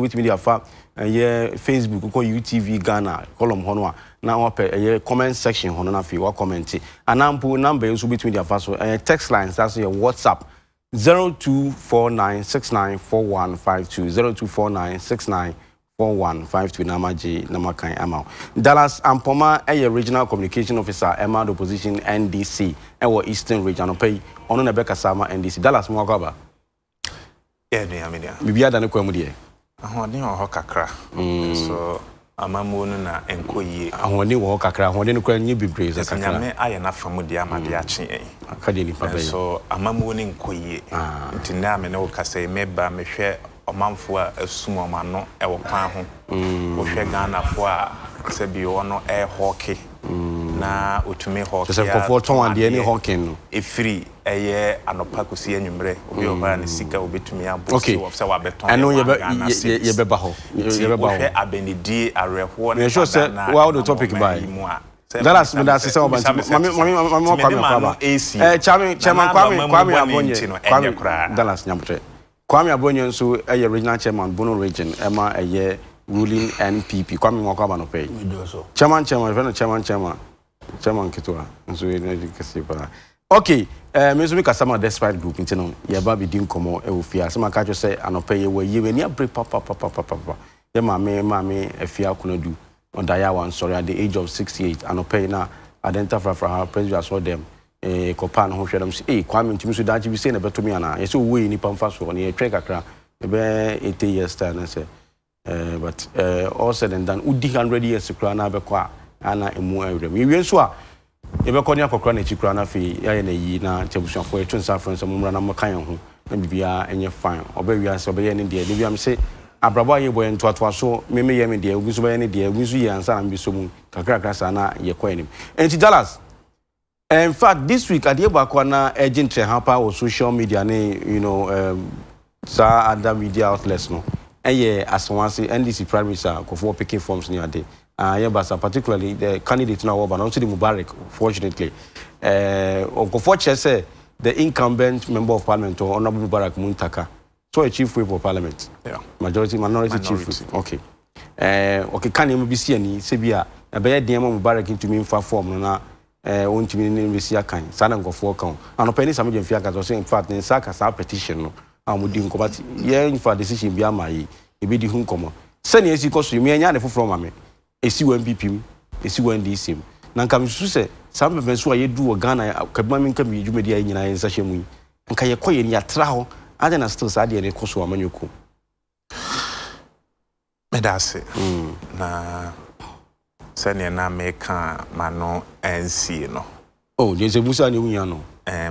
with media fa Facebook ko UTV Ghana column hono a na wa comment section hono na fi wa comment anampo number nso between their fa so text lines that's your WhatsApp 0249694152 0249694152 namakan amount Dallas Ampoma regional communication officer Emma the opposition NDC or Eastern region pay ono na beka sama NDC Dallas mo akaba bibia da ne kwa mu de ahode ho kakra so amamu no na enkoyie ahode wo kakra ahode no kwa nyi bibre za kakra nyame aye na famu de amade ache akade ni papa so amamu no enkoyie ntina me ne wo kasa meba mehwe omamfo a asum omano e wo kwan ho wo hwe Ghana fo a se bi wono hockey na otumi hockey se ko ton ande ni hockey no efiri eye anopa kosi anwumre obi oba na sika obetumi abosi wo se wa beton eno ye be ba ho hwe abenidi areho na sure say wow the topic by Dallas me da se oba mami kwame chairman kwame abonye Dallas nyamtre Kwame Abonye nso regional chairman Bono region ema ruling NPP Kwame Mwakaba no pay chairman kitwa nso kasi para okay me so me kasama despite group ntino ye ba bi din komo e ofia se maka jo se anopa ye we ni abre papa ye mame afia kunadu on daya one sorry at the age of 68 anopa na identify for her president saw them kopan ho hwedam se Kwame ntimi so daji bi se na beto mi ana ye se wo yi nipa mfa so na ye twe kakra e be 80 years time na se but all said and done udi 100 years kra na be kwa ana emu awrem ye so a ye be ko ni akokra na chi kra na fe ya na yi na chebusuafo e twinsa friends mo mra na makan ho na bibia enye fine oba wi ase oba ye ne de bibia me se abrabo ye boy ntoatoa so me ye me de ogu so be ye ne de ogu so ye ansa na bi so mu kakra sa na ye kwa enim enti Dallas. In fact, this week, I did na agent hapa or social media, other media outlets no. As one say NDC primaries are for picking forms near day. But particularly the candidate now, but also the Mubarak, fortunately. Unfortunately, say the incumbent member of parliament or Honorable Mubarak Muntaka, so a chief whip of parliament. Yeah. Minority chief whip. Okay. Okay, can you be see any Sebia? A bad DM Mubarak into me for form na. Ontimi ni investi akan sana ngofo kan anopa ni sameje mfia ka so in fact nsa ka sa petition no amudi nkoba ye in fact decision bi amayi e bi di hu nkomo sani esi koso mi anya ne foforo ma me esi wa MPP m esi wa NDC na nka msusu se sam be so aye du o Ghana kabima mi nka mi dwumedi ayi nyina nsa hwemu nka ye koye ni atra ho ade na still sa de ne koso amanyoko medase na sani na meka mano NC no oh there's a musa ni unya no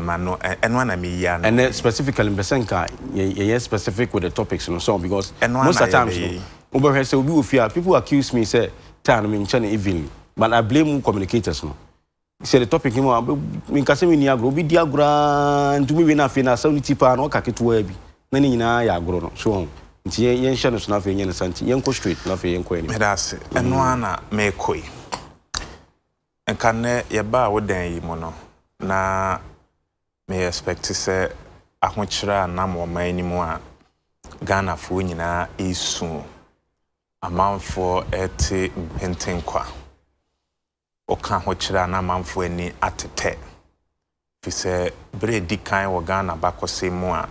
mano eno na me ya no and specifically in Besenka ye specific with the topics no so because most of the times no say obi ofia people accuse me say tan me nche na even but I blame communicators no say the topic him me nkase me ni agro obi di agro ntumi we na fe na sanity pa na okaketo abi na ni nyina ya agro no so nti yen hye no so na fe yen santi yen ko straight na fe yen ko ani medase eno na me koi enkanne ye ba wodan yi mo no na me expect say ahokyira na mo man ni mu a Ghana fo nyina esu amanfo ete mpentenkwa oka ahokyira na amanfo ani atete fi se bre di kan wo Ghana bakose mu a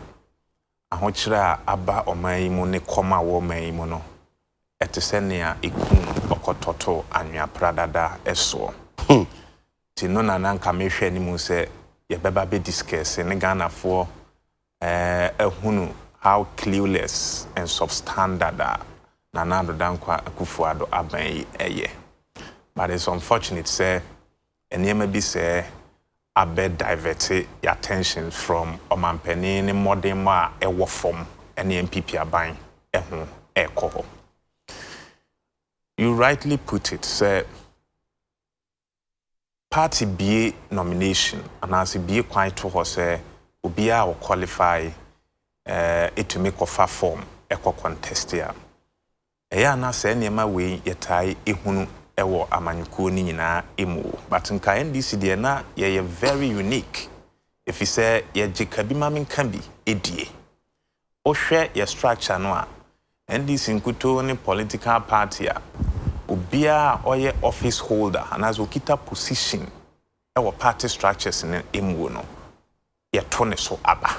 ahokyira aba oman yi mu ne koma wo man yi mu no etesenia ikunu okototo anwa pradada eso ti no na nanka mehwe ni mu se ye beba be discuss ne Ghana for ehunu how clueless and substandard na nando dankwa akufuado aban yi eye but it's unfortunate say enema bi say abe divert your attention from omampani ni modern ma ewo form ene MPP aban eho ekoho. You rightly put it, say party be nomination and as be quite to her say ubia or qualify it to make offer form eco contest here. Eya na say niema we yetai ehunu ewo amanyuko ni nyina emu but nka NDC de na ye very unique if you say ye jikabi mamin kan bi edie o hwe ye structure no a NDC nkuto ne political party a obia oye office holder and as okita position our party structures in emu no ye tone so aba.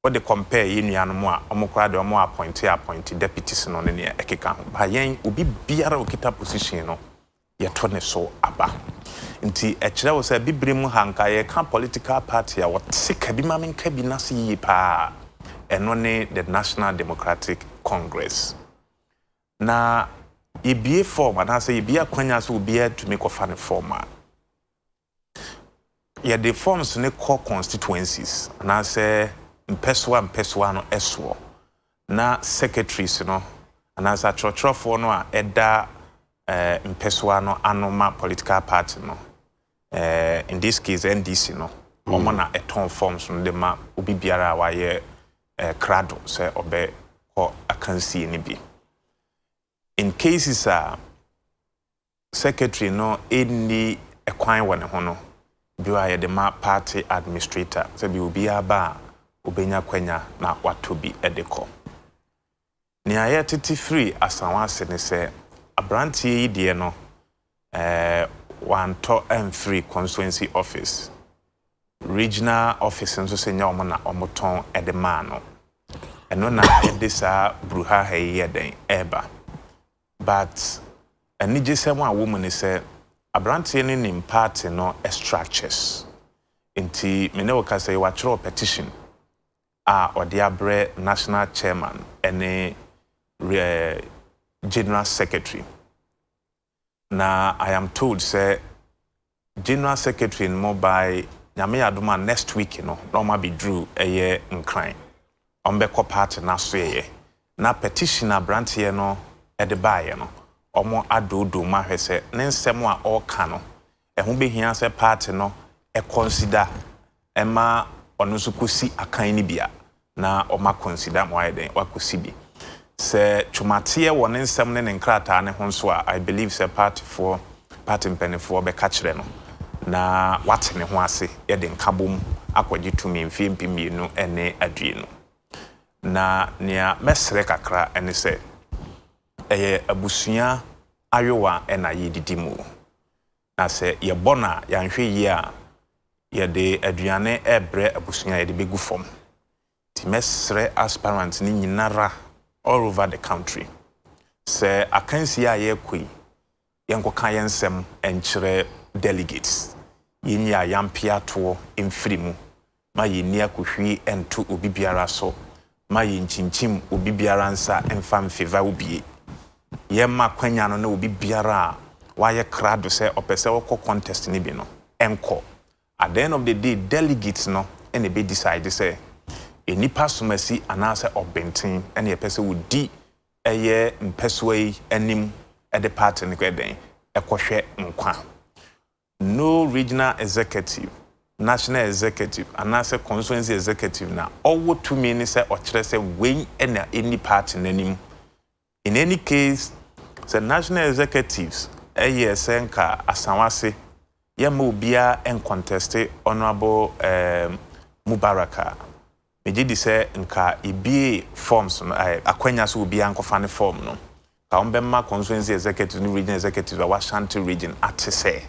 What they compare nuanom a omokra de omo appoint deputies no ne ekeka ho ba yen obi biara okita position no ye tone so aba. Nti ekire wo say bibire mu hanka ye ka political party a what sika bi ma menka bi na se yi pa eno ne the National Democratic Congress. Na ibie form and I say ibie akwanya so obia to make of an form. Yeah, the forms ne core constituencies and I say mpeswa no eswo na secretaries no and as a churchofo no a eda mpeswa no anoma political party no in this case NDC no omo na eton forms no de ma obi biara wa ye crado say obe ko akansi ni bi. In cases secretary no any ekwan wone ho no bi wa ye de ma party administrator say bi obi aba obenya kwanya na watobi edeko ni aye titi free asanwase ne se abrantie yi de no wanto free constituency office regional office nso se nya omo na omoton edema no eno na edisa bruha haye den eba but ani jesem a woman ne se abrantie ne nim party no structures nti me ne woka say wa chiro petition Odiabre national chairman and general secretary. Now I am told say general secretary in mobile nyame aduma next week normal be drew a year in crime. Ombeko party na so ye. Na petition abrantie no e de bae no. Omo adodo ma hwe se ne nsem a oka no. Eho behia se party no e consider ema ono so kosi akan ni bia na oma consider mo ayden wakosi bi se twumate wo ne nsem ne nkrata ne ho so I believe se party mpenifo be ka kire no na wate ne ho ase ye de nkabom akwaji tumi mfie mpimienu ene adue no na nia mesre kakra ene se eye abusua ayowa ena yedidimu na se ye bona yanhwe yi a ye de aduane ebre abusua ye de begu fom ti mesre aspirants ni nyinara all over the country se akansi a ye koi yenkoka yensem enkyere delegates yini a yampia to emfirimu ma yini akohwi ento obi biara so ma yinchinchim obi biara nsa emfam favor obie yemma kwanya no na obi biara wa ye krado se opese woko contest ni bi no enko. At the end of the day, delegates no and be decide say any pasumasi anasa or bentin and a person would di a year in pesway enim at the party in a kwashe nkwa. No regional executive, national executive, anasa constituency executive now all what 2 minutes or say way any party in any case, the national executives a year senka asanwase Yamu bia en contested honorable Mubaraka. Meji say nka ibi forms akwenya so bia nkofane form no. Ka ombemma constituency executive ni region executive wa Shanti region atese.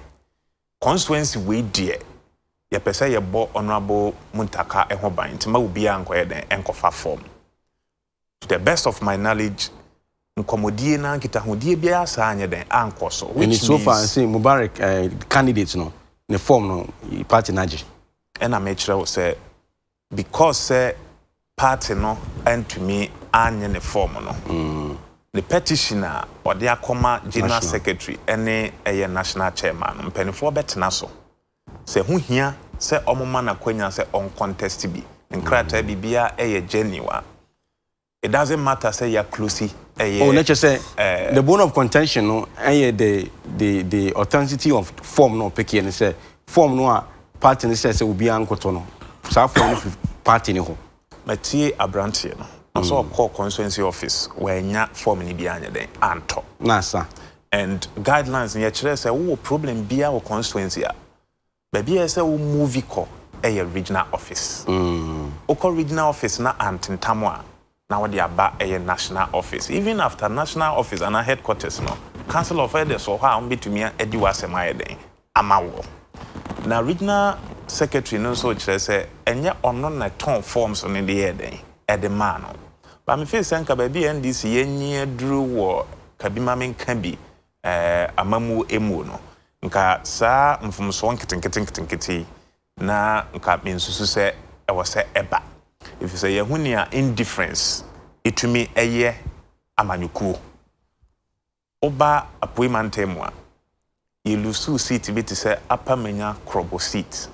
Constituency we die. Ye pese ye bo honorable Muntaka eho ban ntima ubia nkoye den enkofa form. To the best of my knowledge nkomodie na nkitahodie bia sa anye den ankoso which means so far say Mubarak candidates no the form no party naji and I make sure say because say party no and to me anye ne form no the petitioner or the akoma general secretary any national chairman mpenifo betena so say hu hia say omoma na kwanya say on contest bi nkrata bibia genuine. It doesn't matter say you're closey. Oh, let's just say the bone of contention no the authenticity of form no picky and say form no party says will be ankoto no. So form party ni ho. Matie abrantie no. So call constituency office where nya form ni bi anya den anto. Nasa. And guidelines ni kire say wo problem bia wo constituency a. Baby say wo movie call regional office. Oko regional office na antintamo a now they aba a national office. Even after national office and our headquarters, no, Council of Elders or how be to me edi wasema eden amawo. Now regional secretary no so say enye ono na ton forms on the eden ede man. But me feel say nka baby NDC yenye dru wo kabima men kan bi amamu emu no. Nka sa mfumso nketenkete na nka mensusu se e wo se eba. If you say yehunia indifference itumi eye amanyuku oba appointment temwa yelusu seat bi te say apamenya krobo seat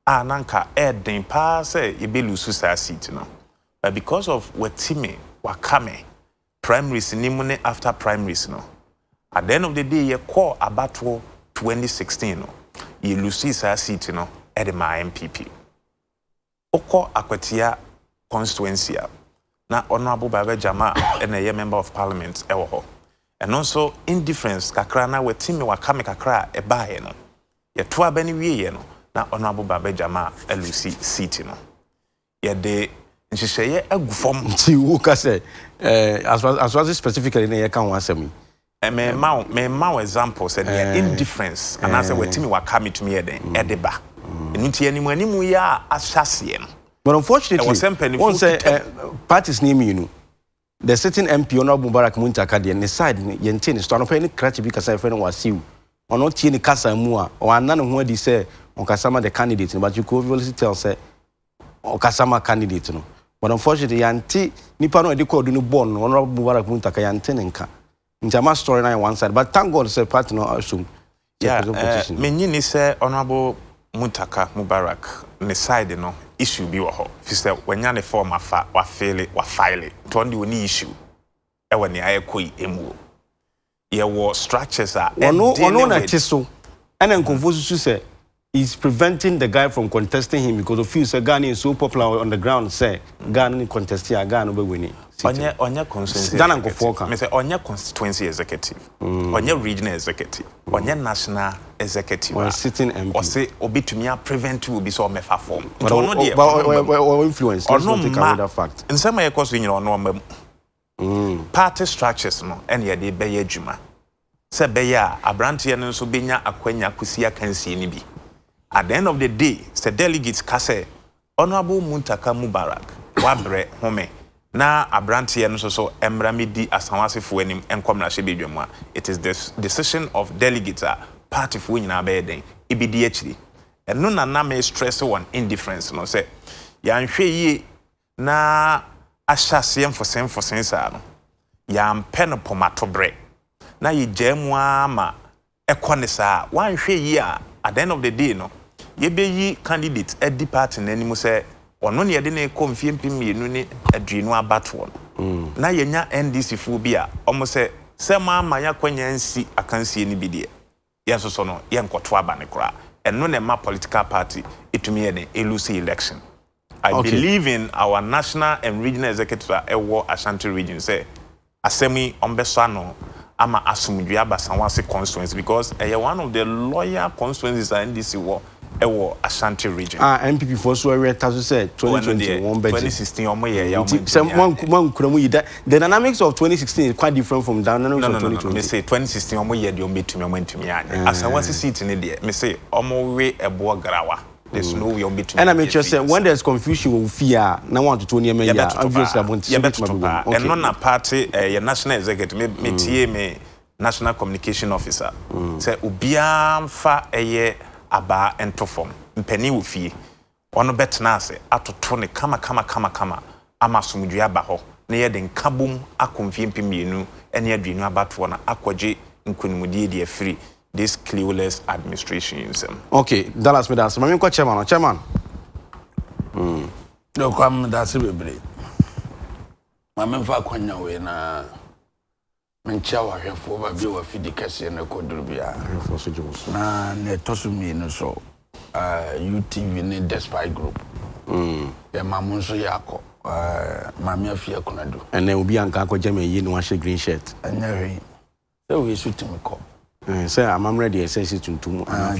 nanka eden pa say yebelusu sa seat no but because of wetime wakame primaries ni mu ne after primaries no at the end of the day ye call abato 2016 no yelusu sa seat no edema MPP oko akwatia constituency na honorable Baba Jama and a member of parliament ewo ho and also indifference kakra na wetimi wakame kakra e bae no ye to abani wiye no na honorable Baba Jama elusi seat no ye de nhihye agufom ti wo ka say as well specifically na ye kan wasemi me ma example say the indifference and as wetimi wakame to me eden edeba nti animu ya ahyase no. But unfortunately, one say parties name you the sitting MP Honorable Mubarak Muntaka the side yente sto no any crash bi kasa friend wasiu ono tie ni kasa mu a o anan ho adi say on kasama the candidate but you could obviously tell say on kasama candidate no. But unfortunately yante nipa no e de call no born Honorable Mubarak Muntaka yante nka njama story na one side but thank God say party no assume me nyini say Honorable Muntaka Mubarak ne side no issue bi wo ho fi say wanya ne form afa wa file to ndi oni issue e wani ayekoi emu ye wo structures are ono na tiso and nkonfosu say is preventing the guy from contesting him because of few say Ghana is so popular on the ground say Ghana contest here Ghana be winning onya constituency Ghana nkofoka me say onya constituency executive onya regional executive onya national executive or sitting MP or say obitumi prevent will be so mefa form but no influence let's not take away that fact in some way cause we know party structures no and ye dey be adwuma say be ya abrantie no so benya akwanya kusia kansie ni bi at the end of the day say delegates ka say Honorable Muntaka Mubarak wabre home na abrantie no so emramidi asanwasefo anim enkom na hye bedwam it is the decision of delegates party fo nyina be den ibidi akiri eno na me stress on indifference no say yanhwe yi na ahyase emfosen sa no yampe no pomato bre na yegyamu ama ekone sa wanhwe yi at the end of the day no yebeyi candidate edi party nanimu say ono ne yede ne konfiempi mienu ne aduenu abato na yenya NDC fu bi a omo se ma amanya kwanya nsi akansie ni bi de yenso so no yenkoto aba ne kra eno ne ma political party itumi ye ne elusi election I believe in our national and regional executive ewo Ashanti region say asemi ombeso no ama asumdua basanwase constituency because one of the loyal constituencies are NDC war ewo Ashanti region MPP for so we tazo say 2021 budget 2016 omo ye ya omo the dynamics of 2016 is quite different from the dynamics of 2020 me say 2016 omo ye de ombetumi omentumi anya asanwase seat ne de me say omo we ebo grawa there's no way ombetumi and I make sure say when there's confusion we fear na want to tony me ya obviously want and non na party your national executive me tie me national communication officer say obia mfa eye aba entofom mpani wo fie ono betna ase atoto ne kama ama sumdua ba ho na ye de nkabom akomfie mpemienu ene aduenu abato na akwaje nkunimudie de afiri this clueless administration okay Dallas me das mami ko chairman no kwam das bebre mami fa kwanya we na mencha wa hwefo ba bi wa fidi kase na koduru bia hwefo so jus na ne tosumi no so UTV ne Despite group ya mamun so yakọ mami afia konadu ene obi anka akọ jame yi no wa green shirt anya hwe so we suit me ko Say I'm ready say to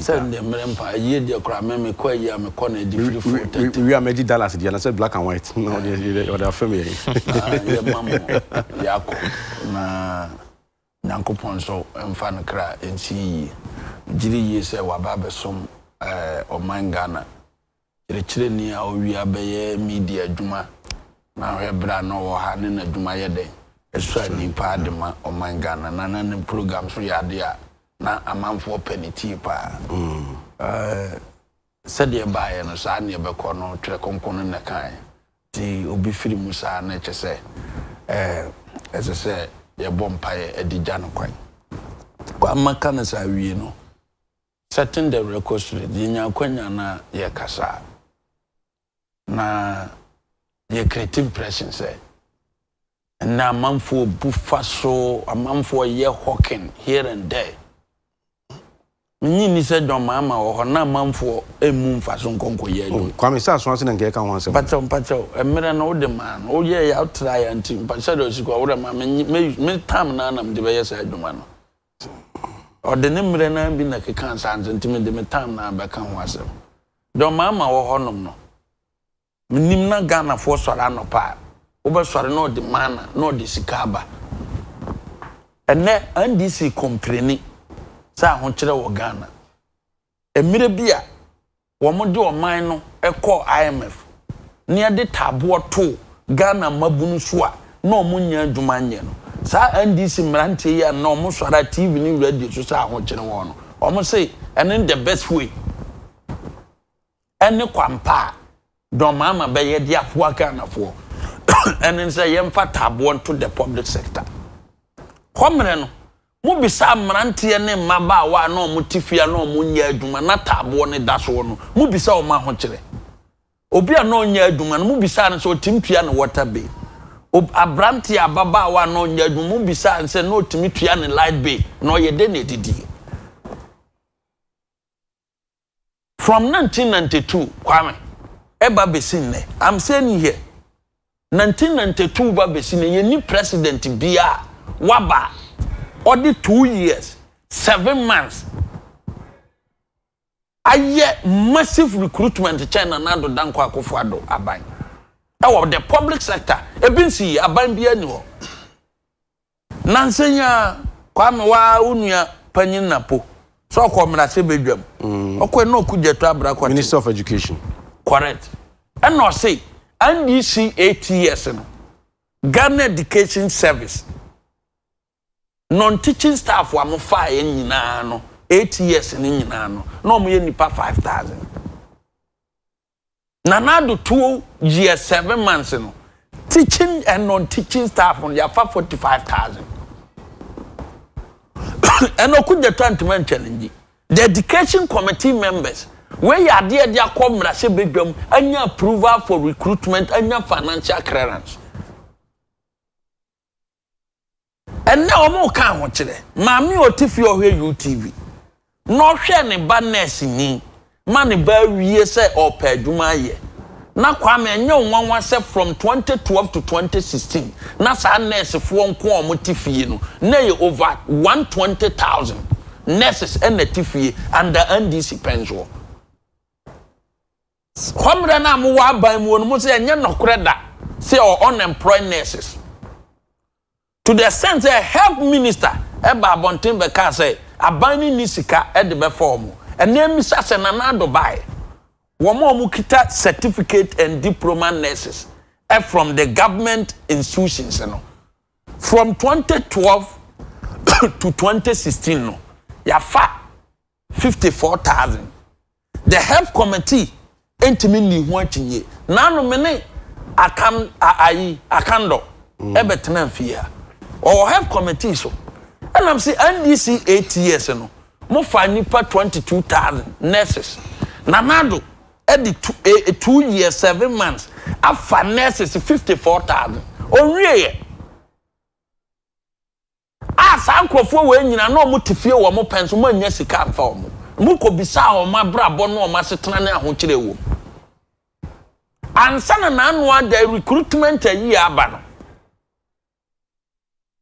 send the member ye de kra me kwa ya me kɔ na di free food we are made Dallas the and say black and white no the family ya mamo ya ko na nyankopɔn so mfa no kra enti giri yi sɛ waba besom ɔman Ghana kyerɛkyerɛ ni a owia bɛyɛ media adwuma na hwɛ bra no wɔ ha ne na adwuma yɛ den ɛso nipa de ma ɔman Ghana na ne program so yɛ ade a na amanfo penity pa sɛdeɛ baayɛ no saa ne bɛkɔ no twerɛ konkono na kan ti obi firi mu saa na kyɛ sɛ ɛsɛ sɛ yɛbɔ mpaeɛ adigya no kwan kwa maka no saa wie no setting the record straight yɛnya kwanya na yɛkasa na yɛ create impression sɛ na amanfo bufa so amanfo yɛ hawking here and there ni se don mama wo na manfo emu mfa so nkonko ye do kwame sa so ase na nke ka ho asem pacho emere na wo de man wo ye ya try anti pacho do sikwa wo ma me tam na nam de be ye sa adwuma no o de ne mere na bi na ke kan sa anti me de me tam na be ka ho asem don mama wo honom no nim na Ghana fo sore anopa wo be sore no de man no de sikaba ene NDC complain sa ho kyerɛ wɔ Ghana emire bia wo mo de ɔman no ɛkɔ IMF ne ade taboɔ to Ghana mabunu so a na ɔmo nya adwuma nyɛ no sa NDC mrantie ya na ɔmo swara TV ne radio so sa ho kyerɛ wɔ no ɔmo say ɛne the best way ɛne kwampa dɔmama bɛyɛ de afoa Ghanafoɔ ɛne sɛ yɛmfa taboɔ to the public sector komre no mo bisa mrantie ne maba wa na omo tifia na omo nya adwuma na taabo ne daso no mo bisa o ma ho kyere obi a na onya adwuma no mo bisa ne so timtua ne water bay abrantie ababa wa na onya adwuma mo bisa ne se na otimitua ne light bay na oyede na edidi from 1992 kwame eba besin ne I'm saying here 1992 ba besin ne ye ni president bia waba only 2 years 7 months aye massive recruitment China na do danko akofo ado aban e the public sector ebinsi aban bia ni ho nansenya kwame wa unua panyin napo so ko mra se bedwam okwe na okujeto abra kwati Minister of Education correct and no say NDC 8 years no Ghana Education Service non-teaching staff wa mo fa ye nyina no 8 years ni nyina no na mo ye nipa 5,000 na do 2 years 7 months no teaching and non-teaching staff on ya 45,000 and okuja 20 challenge the education committee members where ya dia akomra se bedwam anya approval for recruitment anya financial clearance. And now mo kan ho kire maami otifi ohwe UTV no hwe ne ba nurse ni ma ne ba wie se opa adwuma ye na kwame enye nwanwa se from 2012 to 2016 na sa nurse fo nko o motifie no na ye over 120,000 nurses and natifie under NDC pension kwamre na mo wa ban mu no mo se enye nokore da se unemployed nurses to the sense a health minister eba bonten be ka say abani ni sika e de be form and name misa se na na Dubai wo mo kita certificate and diploma nurses from the government institutions no from 2012 to 2016 no ya fa 54,000 the health committee entimi ni ho akinye na no me ne akando ebetena fia or health committee so and I'm say NDC 8 years no mo fa nipa 22,000 nurses nanado at the 2 years 7 months afa nurses 54,000 onwie asa ankofo we nyina na mo tifie wo mo penso mo anya sika amfa wo mo ko bisa wo ma brabo no ma setena na ho kire wo ansana na anwa the recruitment ayi aba no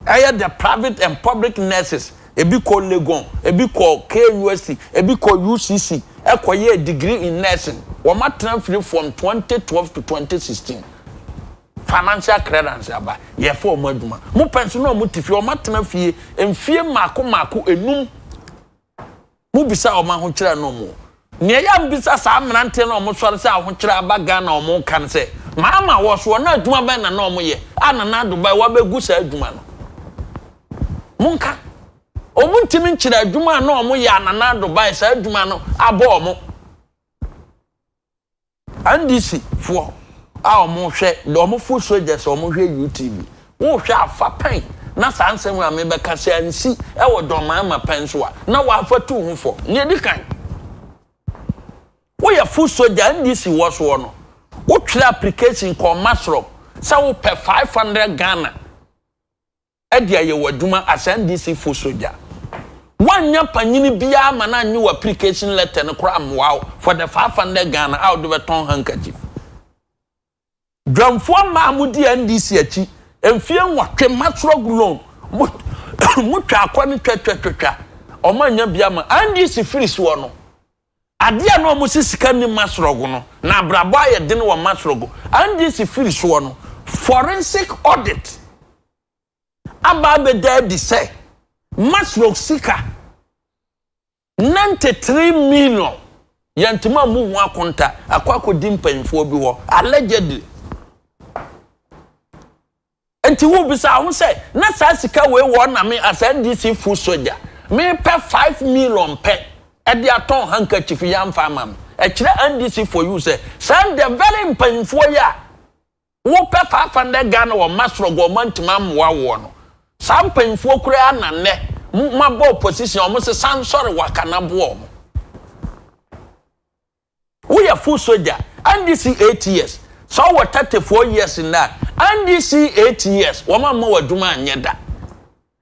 the private and public nurses ebi ko Legon, ebi ko KUSC, ebi ko UCC, ekoye degree in nursing. Wo matena free from 2012 to 2016. Financial credence aba ye for mo adwuma. Mo pension no mo tifi wo matena fie, emfie mako enum. Mo bisa o ma ho kire no mo. Ne ya mbisa sa mrante no mo sore se ho kire aba Ghana o mo kan se. Mama wo so na adwuma ben na no mo ye. Ana na Dubai wa begu sa adwuma no. Monka omuntimi nkyira adwuma na omo ya anana Dubai sa adwuma no abo omo andisi fo a omo hwe de omo full soldiers omo hwe UTV wo hwe afa pen na sansem a me beka se ansi e wo doma ma pen so a na wa afa tu hu fo ne di kan wo ya full soldier andisi wo so no wo twa application ko masro sa wo pe 500 Ghana edia ye waduma asan DC full soldier wanya panyini bia ma na nyu application letter no kra wow for the 500 Ghana out the beton handkerchief dwamfo ma amudi NDC achi emfie nwatwe masro gulon mutwa akwani twetwetwa omanya bia ma NDC free so no ade a no mo sisika ni masro go no na brabo aye de no masro go NDC free so no forensic audit Ababe Daddy say, Masrock Sika 93 million. Yantima move one contact, a quaco dimpen for be allegedly. And to who beside say, Nasasika we won me as NDC full soldier. Me pay 5 million pay at the aton handkerchief yam farmer. A clear NDC for you say, send the very pen for ya. Who pay 500 Ghana or Masrock or Montimam war. Some painful cry na ne my ball position almost a sound sorry wakana boom. We are full soldier and this is 8 years. So we're 34 years in that. And this is 8 years. Woman more duma nyeda.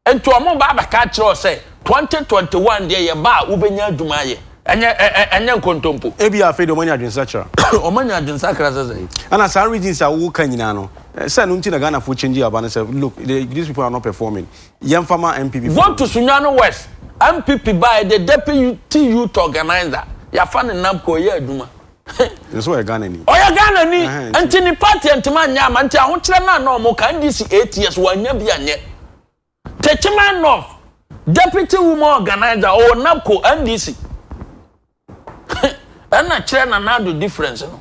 And to a more baba catch or say 2021 day ya ba ubenya dumaye. Anya kontompo. Ebi afei do manya adwensakra. O manya adwensakra say. And as our regions are wo kan nyina no. Say no ntina Ghana for change aba say look these people are not performing. Yam farmer MPP. Vote to Sunyano West. MPP by the deputy youth organizer. Ya fan namko ye aduma. That's why Ghana ni. O ya Ghana ni. Anti ni party antima nyama anti ahotire na no mo kan this 8 years wanya bia nye. Techman North deputy woman organizer o namko NDC. Ana kire na nado difference no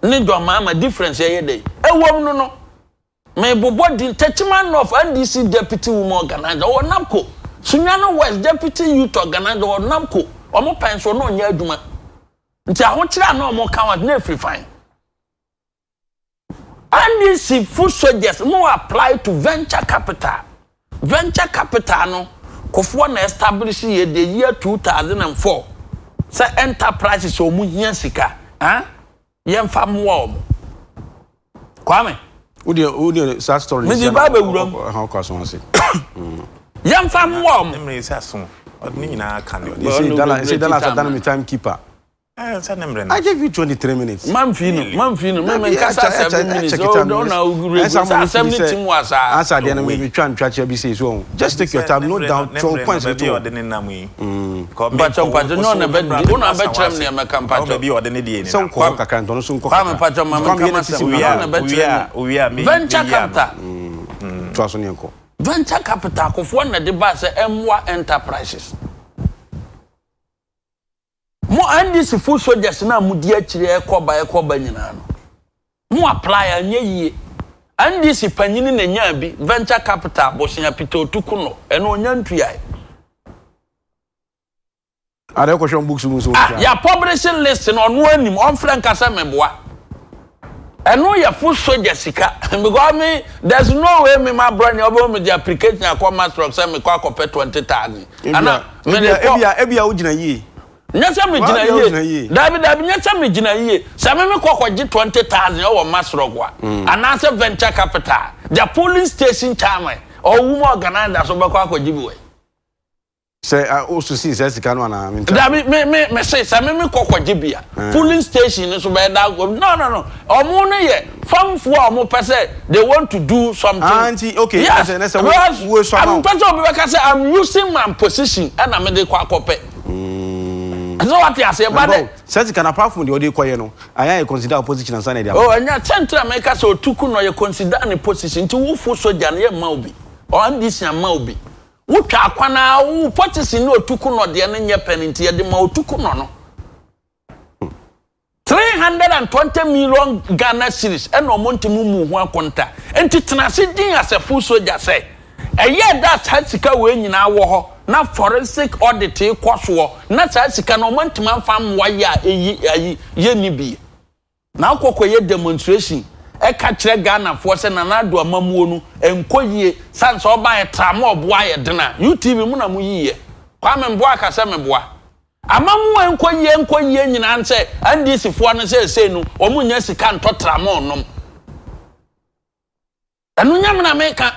ni do ma difference ye dey ewom no me bobo din Techman of NDC deputy woman organizer o namko Sunyano West deputy youth organizer o namko o mo pension no nya aduma nti ahokire na o mo kan na free fine NDC full soldiers mo apply to venture capital no kofo na establish ye the year 2004 say enterprises o mu hia sika yemfa mo o kwame udi sa story me di ba be wuram how kwaso wan say yemfa mo o me say aso odni nyina kan you say dala me timekeeper I gave you 23 minutes. Man fino. Me kasa 7 minutes. Don't know. Some meeting was answer the enemy we try and catch you say so. Just take your time, note down 12 points be to ordering na mu. But no na be una be trem ne me campaign. Be ordering dey ni. So ko kakan don so ko. Kwame pacho mama venture capital. Twaso ne nko. Venture capital ko fo na de ba say emwa enterprises. Mo NDC full soldiers na mudi akire ekoba nyina no mo apply anye yie NDC panyini na nya bi venture capital bosia Peter Otuku no eno onya ntuai are ko hwon books mu so ya publishing list no no anim on frank asa meboa eno ya full soldiers sika because me there's no way me my brand obo me the application akoma stroke say me kwa copy 20,000 ana ebia ugina yie nyasa me gina yie dabi nyasa me gina yie sa me kokwaje 20,000 o masrogwa anase venture capital the polling station chairman or woman organizer so be kwakwaje bi we say also see says can one I mean me say me kokwaje bia polling station so be that go no omo no ye famfo omo pese they want to do something auntie okay yes, I'm I'm using my position and I'm dey kwa kope so what you say but says can apart from the other koye no I consider opposition and sign oh anya central make so tuku no you consider any position to wo fo soja na ye ma obi on this ya ma obi wotwa akwana wo politician no otuku no de ne nye penalty de ma otuku no 320 million Ghana cedis and omontimu mu ho akonta enti tenase din asefo soldier say eye that sika we nyina wo ho na forensic audit koso na sika no omontimu amfam wa ya eyi ye ni bi na akokoye demonstration e ka kire Ghana fo se na na do amamuo nu enkoyie sanso oba e tramo oboa ye dena UTV mu na mu yiye kwa me mboa ka se me boa amamuo enkoyie nyina nse andisi fo no se nu omunya sika nto tramo nom anu nyam na meka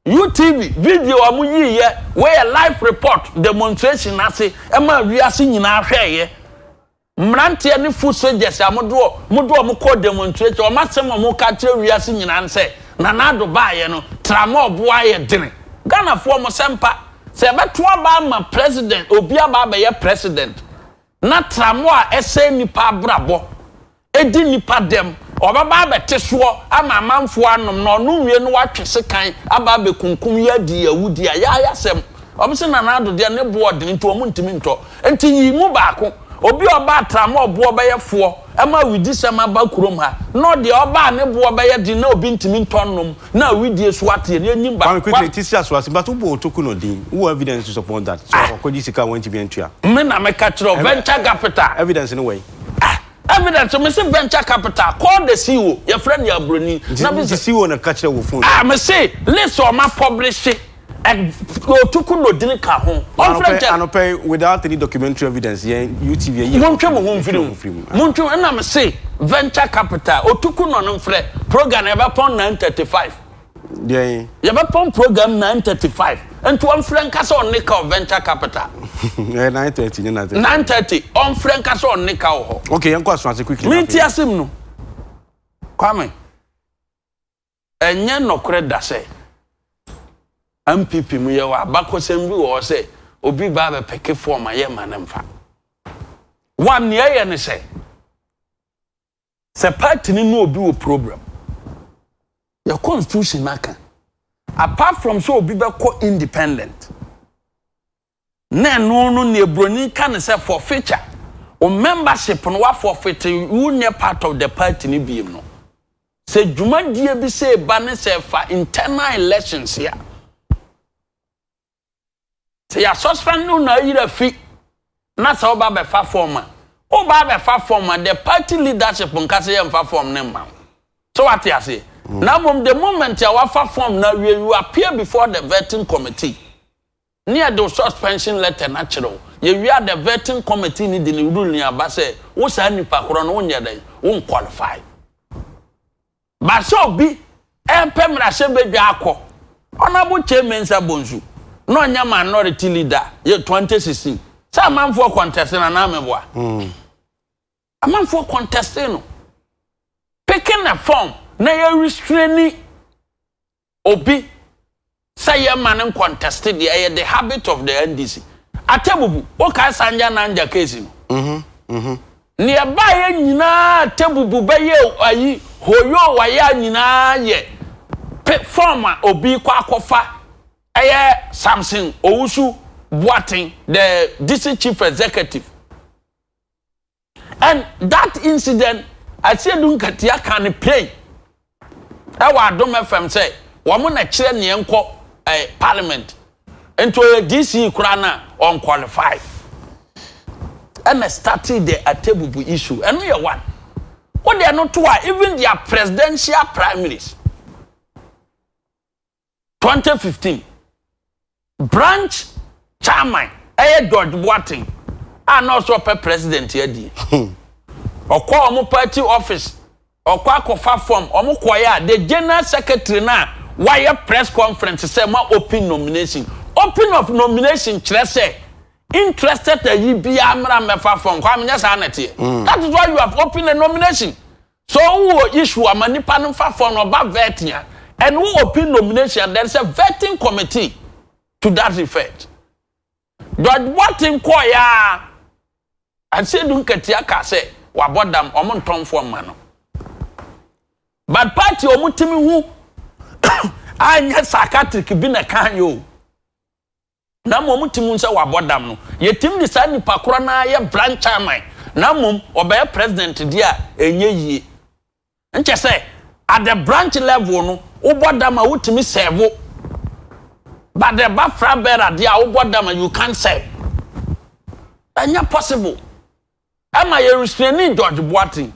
UTV video amu yiye where live report demonstration ase e ma wiase nyina ahweye mrante ne food soldiers amodo mo ko demonstrate o masem mo ka kire wiase nyina nse na do baaye no trama oboa ye dene Ghana fo mo sempa se beto aba ma president obi aba ba ye president na trama a ese nipa brabo edi nipa dem obaba bete so ama manfo anom no no wie no watwese kan aba be kunkum ya di yawudi ya sem obse na do de ne board nto mo ntimi nto enti yi mu baako obi oba trama obo be ye fo ama widi sama ba kurom ha no de oba ne bo be ye di na obi ntimi ntonnom na widi so ate ne nyim ba kwa quickly tisi aswasi but ubo otoku no din who evidence to support that so okoji sika want to be entua me na me ka kire venture capital evidence in way evidence me say venture capital call the CEO your friend your broni na be CEO na ka kire wo phone me say list o ma publish otuku no din ka ho pay without any documentary evidence UTV montwe mo ho film montwe na me say venture capital otuku no no mfre program e be pon 935 yeah ye be pon program 935 and to mfre nkasa on nika venture capital 930 on mfre nkasa on nika ho okay yanko aswase quickly me ti asem no kwame enye nokre da say MPP mu ye wa bakosem bi wo se obi ba be peke form aye manemfa one ye ne se party ni no obi wo program your constitution naka apart from so obi be ko independent na no ne broni kan se for feature o membership no wa forfeit you ne part of the party ni bi no se dwumadie bi se ba ne se fa internal elections here. Se ya suspend no na yira fi na sa oba be fa form the party leadership nka se yem fa form ne ma so what you say now from the moment ya wa fa form na you appear before the vetting committee near the suspension letter natural you are the vetting committee ni the rule ni aba say wo sa nipa koro no nya dan won qualify ba so bi pemra se bedwa akọ honorable chairman Sabonsu no nya minority leader ye 2016 sa manfo contest na meboa amanfo contest no picking a form na ye restraining obi say ye man contested the habit of the NDC atebubu o ka sanja na anja case no ni aba ye nyina atebubu be ye ayi hoyo wa ya nyina ye form obi kwa akofa Samson Owusu Boateng, the DC chief executive. And that incident, I said, Dunkatia can play. I don't FM say, woman a chair Nienko parliament into a DC Krana unqualified. And I started the Atebubu issue. And we are one. What they are not to even their presidential primaries. 2015. Branch chairman George Boateng and also president here di okwa omo party office okwa akofa form omo kwaya the general secretary na wire press conference say ma open nomination open of nomination say interested to be amra mefa from kwamenya sanete. That is why you have opened a nomination. So who issue a manipa no fa for no ba vetting and who open nomination there is a vetting committee to that effect. Judge what in koya and say dun ketia ka say wa bodam omon ton form man. But party omutimi hu anya psychiatric bi na kan yo. Na mom timu nse wa bodam no yetim di sa nipa koro na ye branch chairman na mom obey president dia enye yie nche say at the branch level no wo bodam a wutimi serve but the bafra better dia wo bodam you can't serve anya possible ama ye restraining George Boating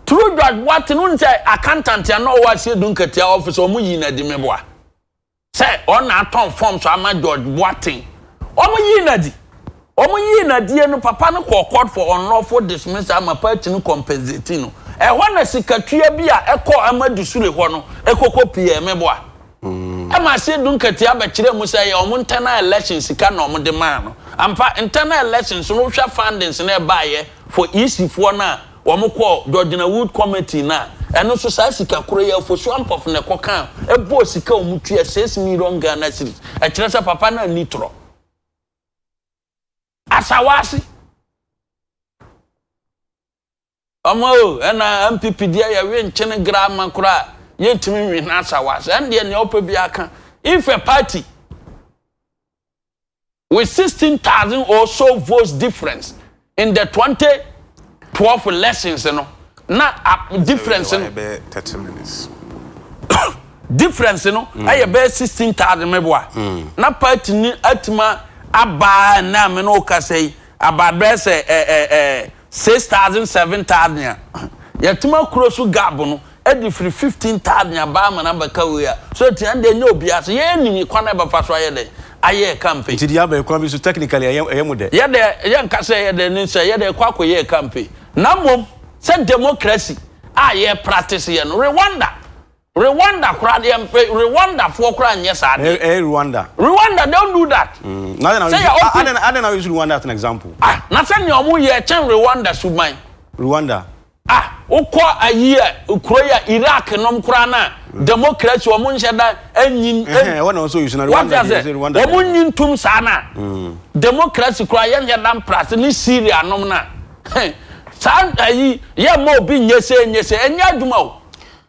through George Boating unse accountant ya no wa se dunkatia office omu yi na di meboa. Say on na ton form so ama George Boating. Omo yi na die no papa no court for unlawful dismissal ama party no compensate no. E ho na sikatria bi a ekọ amadu sure ho no ekoko PM boa. Ama se dunkatia ba kire mu say omo internal elections sika na omo de man no. Ampa internal elections no hwa fundings na e baaye for EC for na omo ko George Wood committee na eno so sa sika koro ya fo so ampof ne kokan e bo sika omutu e 6 million Ghana cedis e kire se papa na nitro asawasi omo ena MPP dia ya we nchene grama kora ye ntimi wi na asawasi and dia ne opa bi aka if a party with 16,000 or so votes difference in the 2012 elections you know na difference no 30 minutes difference no aye be 16,000 meboa na party ni atima aba na me no ka say aba dress 6,000 7,000 ya tima cross gap no e di free 15,000 aba ma na baka we ya so ti ande nya obi ase ye nimi kwana ba fa so aye de aye campaign ti dia ba kwa bi so technically aye mu de ye de ye nka say ye de ni say ye de kwa ye campaign na mom say democracy ye practice ye no Rwanda kra de Rwanda for kra nye sa de Rwanda don't do that I don't use Rwanda as an example na say ne omo ye chen Rwanda suban Rwanda ukọ ayi ukro ya Iraq nom kra na democracy omo nche da anyin what also use Rwanda omo nyin tum sa na democracy kra ye nje dan practice ni Syria nom na ye mo bi nyese enya aduma o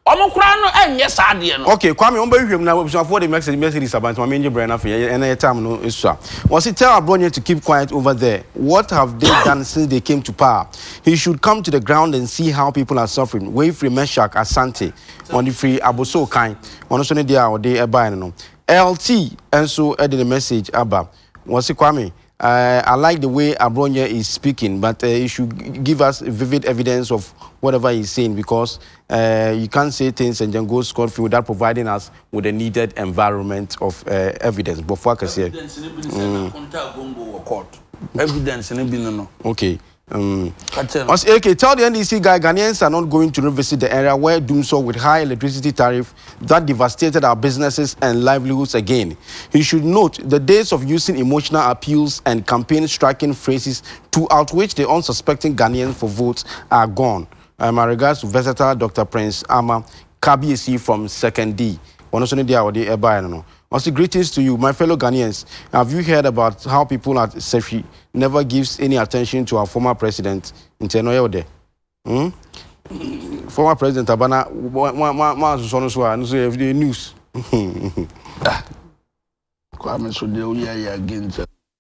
omukura no enye saade no okay kwame on ba hwem na obusuafo de message about my menje brain afa ena time no isua was it tell Abronye to keep quiet over there what have they done since they came to power he should come to the ground and see how people are suffering way free Meshak Asante on the free Aboso kind one so ne dia o de eba no LT and so edit the message aba was it kwame I like the way Abronye is speaking, but he should give us vivid evidence of whatever he's saying because you can't say things and then go scot-free without providing us with the needed environment of evidence. But for evidence okay. Okay, tell the NDC guy Ghanaians are not going to revisit the area where doing so with high electricity tariff that devastated our businesses and livelihoods again. He should note the days of using emotional appeals and campaign striking phrases to outwitch the unsuspecting Ghanaians for votes are gone. My regards to versatile Dr. Prince Ama Kabiesi from 2nd D. Also, greetings to you, my fellow Ghanaians. Have you heard about how people at Sefi never gives any attention to our former president in Tenoyode? Former president Abana, news.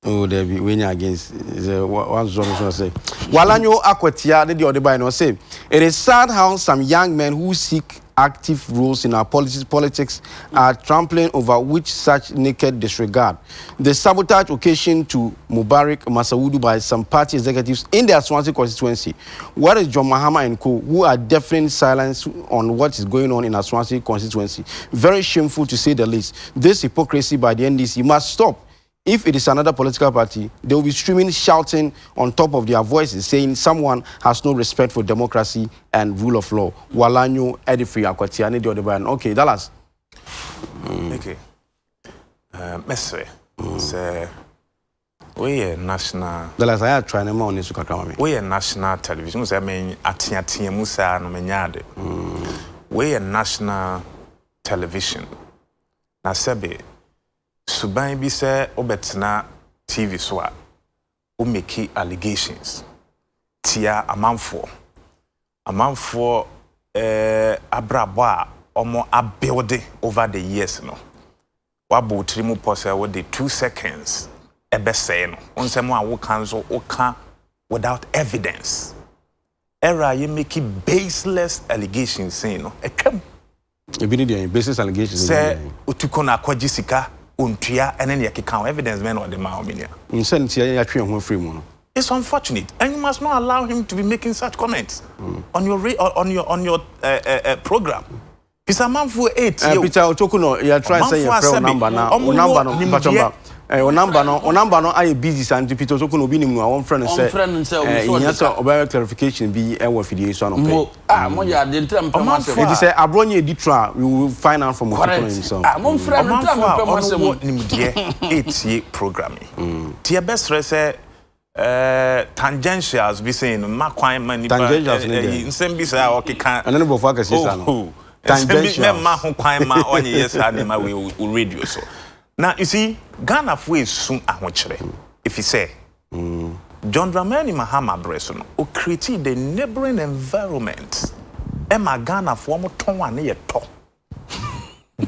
Oh, there be winning against one zone say. Walanyo Akwatia, the other by no say. It is sad how some young men who seek active roles in our politics are trampling over which such naked disregard. The sabotage occasion to Mubarak Masaudu by some party executives in their Swansea constituency. What is John Mahama and co who are deafening silence on what is going on in our Swansea constituency? Very shameful to say the least. This hypocrisy by the NDC must stop. If it is another political party, they will be screaming, shouting on top of their voices, saying someone has no respect for democracy and rule of law. Walanyo Edifri Akwatiane de Odeban. Okay, Dallas. Okay. Mesre. Say we are national. Dallas I try na ma su kakra ma me. We are national television. Say me atia musa no me nyade. We are national television. Na sebe suban bi say obetena TV so a o make allegations. Tia amanfo abrabo a omo abuild over the years no. Wabo trimu pose with the 2 seconds ebe say no. Onsemo a wo kanzo o kan without evidence. Era you make baseless allegations saying no. Etwam. Ebi ni dey baseless allegations. Say utukona kwajisika untua ene ne yekeka evidence men or the ma omenia. Nsen tia ya twe ho free mu no. It's unfortunate, and you must not allow him to be making such comments on your program. It's a man for 8 years. Peter Otokuno, you are trying to say your phone number now. Number no I busy and Peter Otokuno be him one friend and say yes about clarification be e wo fidie so no pay. Mo ya de ntem pem it say abronye editra we will find out from Otokuno himself. Mo friend ntem pem asem nimdie 8 year programming. Tie best say tangentials be saying makwan mani nsem bi say okeka and no bofo aka say no tangentials ma ho kwan ma onye yes anima we radio so now you see Ghana for soon ahokyere if you say John Dramani Mahama Breso no o create the neighboring environment Emma Ghana for mo ton ane ye to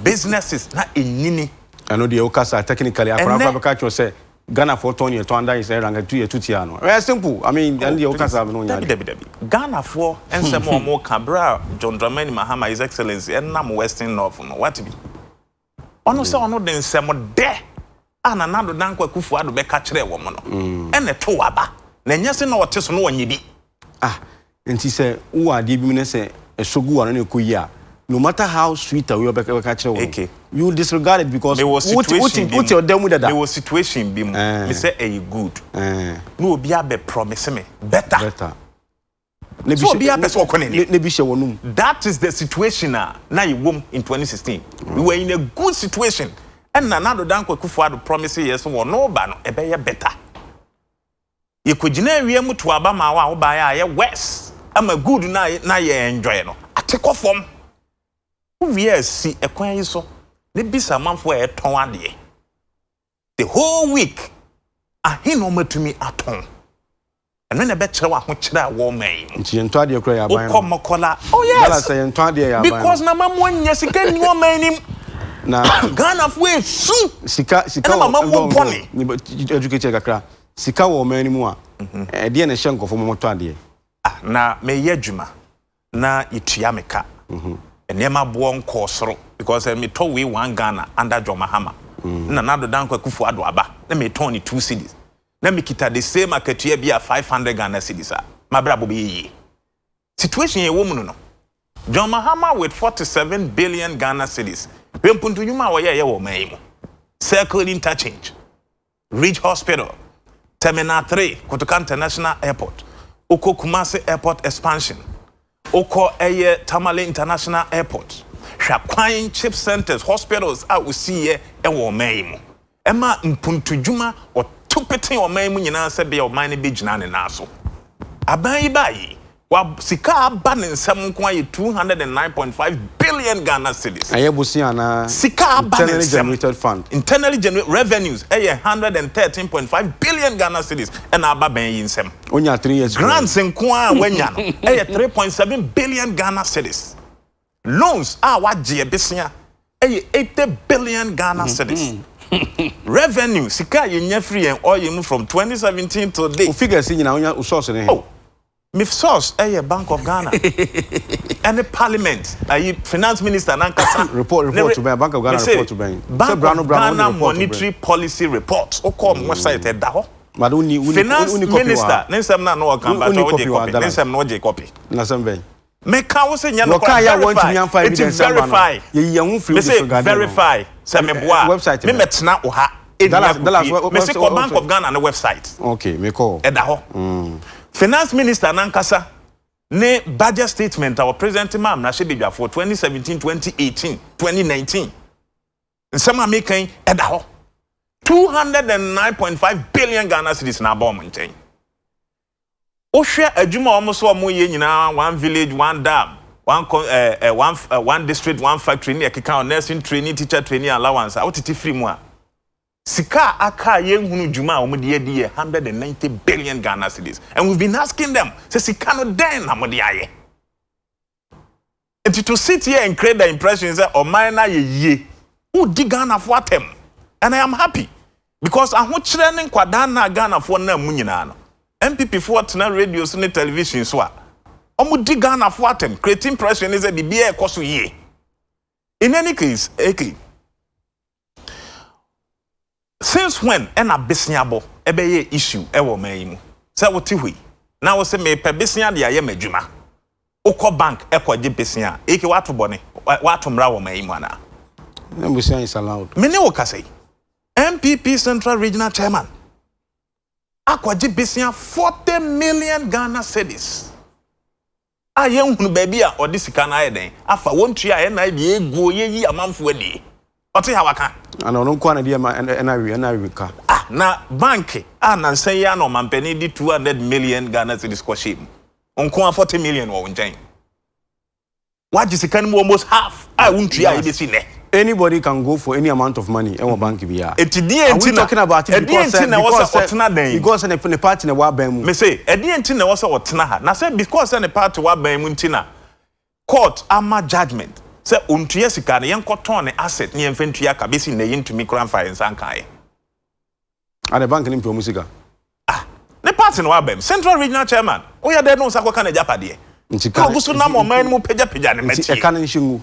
businesses na enini I know the okasa technically akwa ka say Ghana for Tony to under is ranga 2 year 2 tier no. Very simple. I mean, and the okasa no nya. Ghana for ensemo mo kabra John Dramani Mahama His Excellency and nam Western North no. What be? Ono se ono den nsemo de ana nado dankwa kufu ado be ka kire wo mo no. Ene to aba. Na nya se na wote so no wonye bi. Enti se wo ade bi me se esogu wa no ne koyi a no matter how sweet we be ka kire wo. You disregard it because there was situation what your demu that there was situation be me say e good no obi abe promise me better so obi abe so konene ne bi hye wonum. That is the situation na you wom in 2016 we were in a good situation and Nana Dankwa Kufuor promise yes wo no ba no ebe ye better ye kogina wiem to aba ma wa wo ba ya ye west ama good na ye enjoy no atekọ fom we see ekwan yi so the bisa man for a ton ade the whole week he no ma to me aton and when e be kire wa ho kire wo man nti ento ade kura ya ban no kola oh yes dala say ento ade ya ban because na mamu anya sika ni wo man nim na Ghana for su sika na mamu boni ni educate kakra sika wo man nim a e de na hye nkofo moto ade na me ye adwuma na itua meka enema bo nko soro because me to we one Ghana under John Mahama na Nado Dankwa Kufuor ado aba na me turn 2 cedis na me kita the same market here be 500 Ghana cedis ma bra bo be situation ye wo mu no John Mahama with 47 billion Ghana cedis pempuntu nyuma wo ye wo man mu circle interchange Ridge Hospital Terminal 3 Kotoka International Airport Oko Kumasi Airport expansion Oko eye Tamale International Airport Shakwain chip centers hospitals a we see e wo man mu ema mpuntudwuma o tupeti o man mu nyina se be o man ne be gina ne na so aban yi bayi wa sika aba ne nsam nko aye 209.5 billion Ghana cedis ayebusi ana sika aba ne generated fund internally generated revenues 113.5 billion Ghana cedis and aba ban yi nsam onya 3 years grants nko a wanya no 3.7 billion Ghana cedis loans waje besia 80 billion Ghana cedis revenue sika yenya free and oil from 2017 to date o figures nyina onya source ne me source Bank of Ghana and the parliament finance minister nankasa report to Bank of Ghana report to Bank Ghana monetary policy report o come website e da ho finance minister nsem na no kan ba to nsem no je copy na sem ben me ka wo se nya no verify ye hu free verify se me boa website me metena o ha me se ko Bank of Ghana na website okay me call e da ho finance minister nankasa ne budget statement our president mam na shebedwa for 2017 2018 2019 nsema mekan e da ho 209.5 billion Ghana cedis na ba mo nchen. Ohwe adwuma omo so omo ye nyina one village, one dam, one district, one factory, ni ekeka nursing training, teacher training allowance. Awotiti free mu a. Sika aka ye hunu dwuma omo de ye 190 billion Ghana cedis. And we've been asking them, say sika no den na mo de aye. And to sit here and create the impression that Omaina ye who dig Ghana for them. And I am happy because I want training Kwadana Ghana for na munyina. MPP for tena radio so television so. Omu dig Ghana for them. Creating impression is a BBA koso ye. In any case, since when ena besniabo ebe ye issue ewo mayimu. Say woti hui. Na wo se me pe besnia de aye madwuma. Oko bank ekwaje besia eke watu bone watu mra wo mai mwana na besia is allowed mene wo kasai MPP Central Regional Chairman akwaje besia 40 million Ghana cedis aye hunu baby a odi sika na ayeden afa wontua e na de egu yeyi amanfo adi ote ha waka ana ono kwa na de na ka na bank na nsan ya no mampani di 200 million Ghana cedis kwa shame Onko 40 million or unchain. What is almost half? I won't try this. Anybody can go for any amount of money in bank BR. We're talking about it because the party in the me say, a DNT was what Tana. Now say because any party wa Muntina. Court ama judgment. Say Untriesica, the young cotton asset near Fentria Cabisi in to me grandfather and Sankai. And the bank in Musica. The party in Wabem, Central Regional Chairman. Oh, yeah, there no Sakana Japadi. Gusunamo man mu peja a cannon shingu.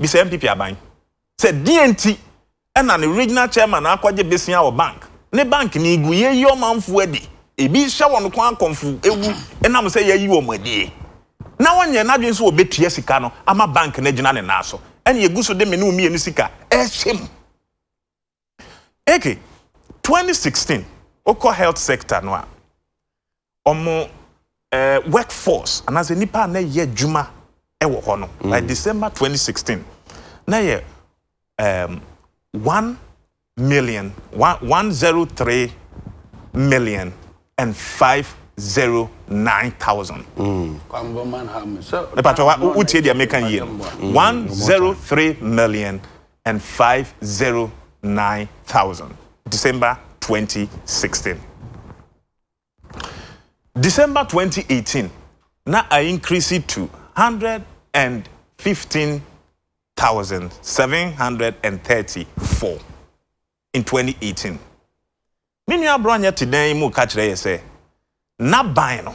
Bisa MPP abang. Said DNT and an regional chairman akwaje besia or bank. Ne bank ni guye yo manfu edi. Ebi sha won kwan konfu ewu enam say ye yi wo madi. Na wonye na dwen so obetua sika no ama bank na gina ne na so. Ene yeguso de me no mi enu sika. Ehim. Eke 2016 Oko health sector no a omo workforce and as a nipa na ye juma ewo ho no by December 2016 na ye 103 million and 509,000 utie dia make year 103 million and 509,000 December 2016. December 2018, now I increase it to 115,734 in 2018. Minya branya today mu kachire say na ban no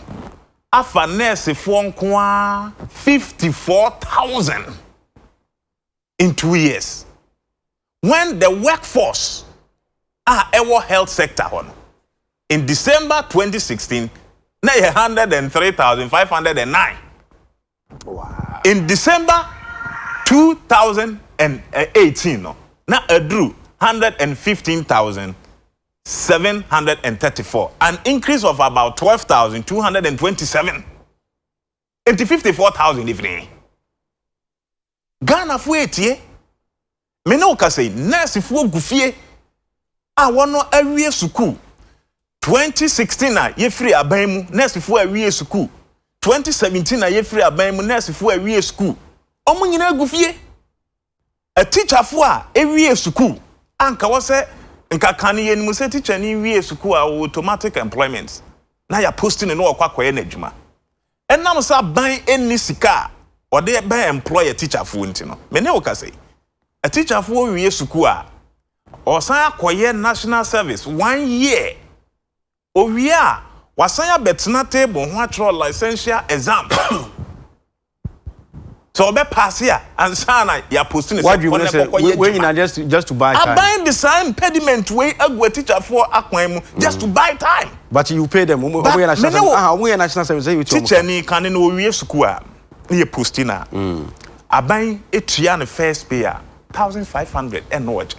afa nurse fo nko 54,000 in 2 years. When the workforce our health sector on in December 2016 na 103,509. Wow. In December 2018 no na adru 115,734, an increase of about 12,227 into 54,000 evening. Ghana fu etie me no ka say nurse fu gufie a wono awie suku 2016 na ye free aban mu nurse fu awie suku 2017 na ye free aban mu nurse fu awie suku omo nyina agufie a teacher fu a awie suku anka wo se nka kan ye nimu se teacher ni wie suku a automatic employment na ya posting no okwakoye na adwuma enam sa ban eni sika o de ban employer teacher fu nti no me ne wo ka say a teacher fu wie suku a Osan akoye national service 1 year. Owia wasanya betna table ho atro licensure exam. So be pass here and sana ya posting what you want to say when you just to buy time. I buy the same impediment way agwa teacher for akwan mu just to buy time. But you pay them we national service you teacher ni kan no owie school a na posting a. Aban etua ne first pay 1,500 and no watch.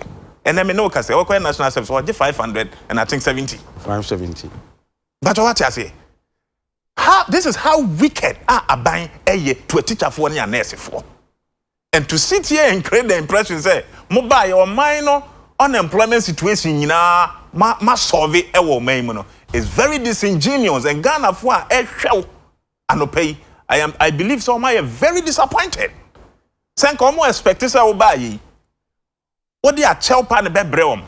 And I mean, no, because okay, national service was 500 and I think 70. 570. But what I say, this is how wicked are buying a year to a teacher for a nurse for. And to sit here and create the impression, say, mobile or minor unemployment situation ma solve ewo man no is very disingenuous and Ghana for anopay. I believe some are very disappointed. Sen komo expect say obayi. What they are chelpa ne bebrewom.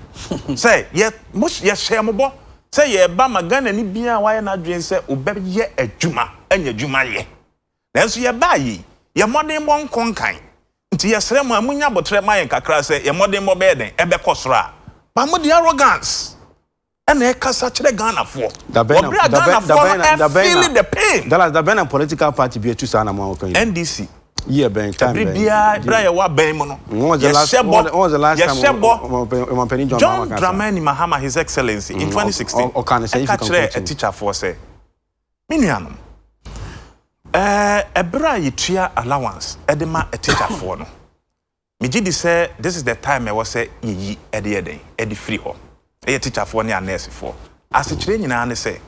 Say ye much ye share mo say ye ba magana ni bia why na dwen say obe ye adwuma anya adwuma ye. Nanso ye ba yi ye modern mon konkan. Nti ye sere mo amunya botre ma ye kakra say ye modern mo be den ebe kosora. Ba mo the arrogance. And they kasa chere Ghana for. The feeling the pain. The Ben political party be 2 sana mo NDC. Yeah, Ben time. Bria wa Ben mo no. What was the last time John Dramani Mahama, His Excellency, in 2016. Or can I say a teacher for say. Minianum. A bra yitria allowance, edema a teacher for no. Mijidi say this is the time I was say ye edi free ho. A teacher for near nurse for. As a training and say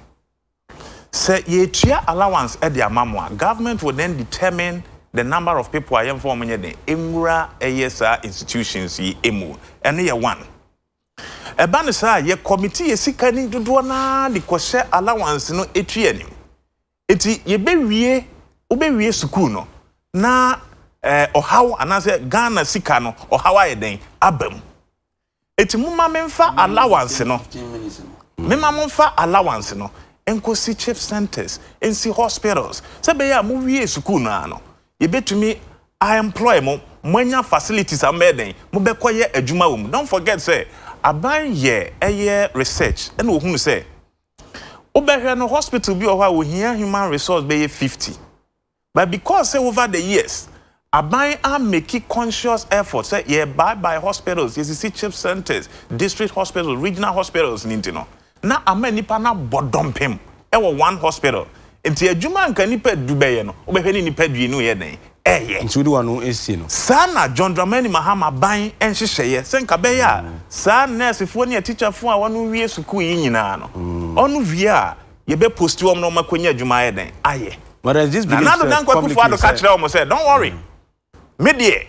ye tria allowance at the amamwa, government will then determine the number of people I am forming the Imra ASR institutions ye emu and ye one. A banisa ye committee ye sikani to do na the koshe allowance no etriani. Eti ye be wie school no na or how anase Ghana sikano or how I den abem. Eti muma memfa allowance no. Mema memfa allowance no. Enko si chief centers, ensi hospitals. Sebe ya mu wie school na no. You bet to me, I employ mo mwenya facilities are made. Mo be koye adwuma wom. Don't forget say, aban ye research. And who say, Oberhe no hospital bi owa wo hia human resource be 50. But because say over the years, aban are making conscious efforts. Say ye by hospitals, you see chief centers, district hospitals, regional hospitals nintino. Na ama nipa na bodompem. Ewo one hospital. Enti adwuma nka nipa dubeye no obehwe ni nipa duenu ye den eye nti wodi wano esi no sana John Dramani Mahama ban enhyehyeye senka beya sa nurse fo ne teacher fo a wano wie school yi nyina no onu wie a ye be post wom no makonya adwuma ye den aye but as this na no dan kwaku fo ado ka kire wom say don't worry me de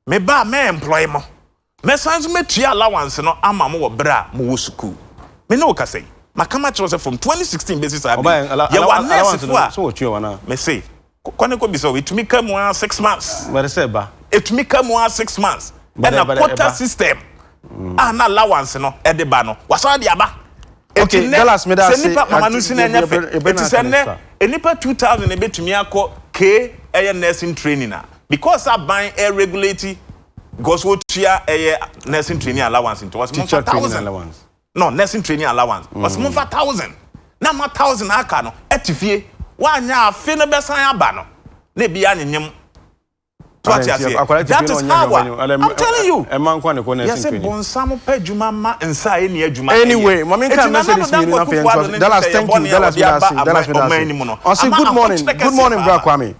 me ba me employ mo me sans me tia allowance no ama mo wo bra mo wo school me no ka say Makama chose from 2016 basis I so what you wanna me say kwane ko biso it me come 6 months but say ba it me come 6 months and a quota system na allowance no e de ba no wasa de aba okay Dallas me da say mama no sin enya fe it say ne enipa 2000 e betumi akọ k nursing training na because aban regulate goes what tia nursing training allowance into was teacher training allowance. No, nursing training allowance. Was more for 1,000. Now, 1,000 akano. Etifie. Wanya afe no besan aba no. Ne bia nyem. That is how I'm telling you. Yes, bonsam pe juma ma nsa e ne adwuma. Anyway, mama can message me na fe. Dallas, thank you. Dallas, good morning. Good morning, bro Kwame.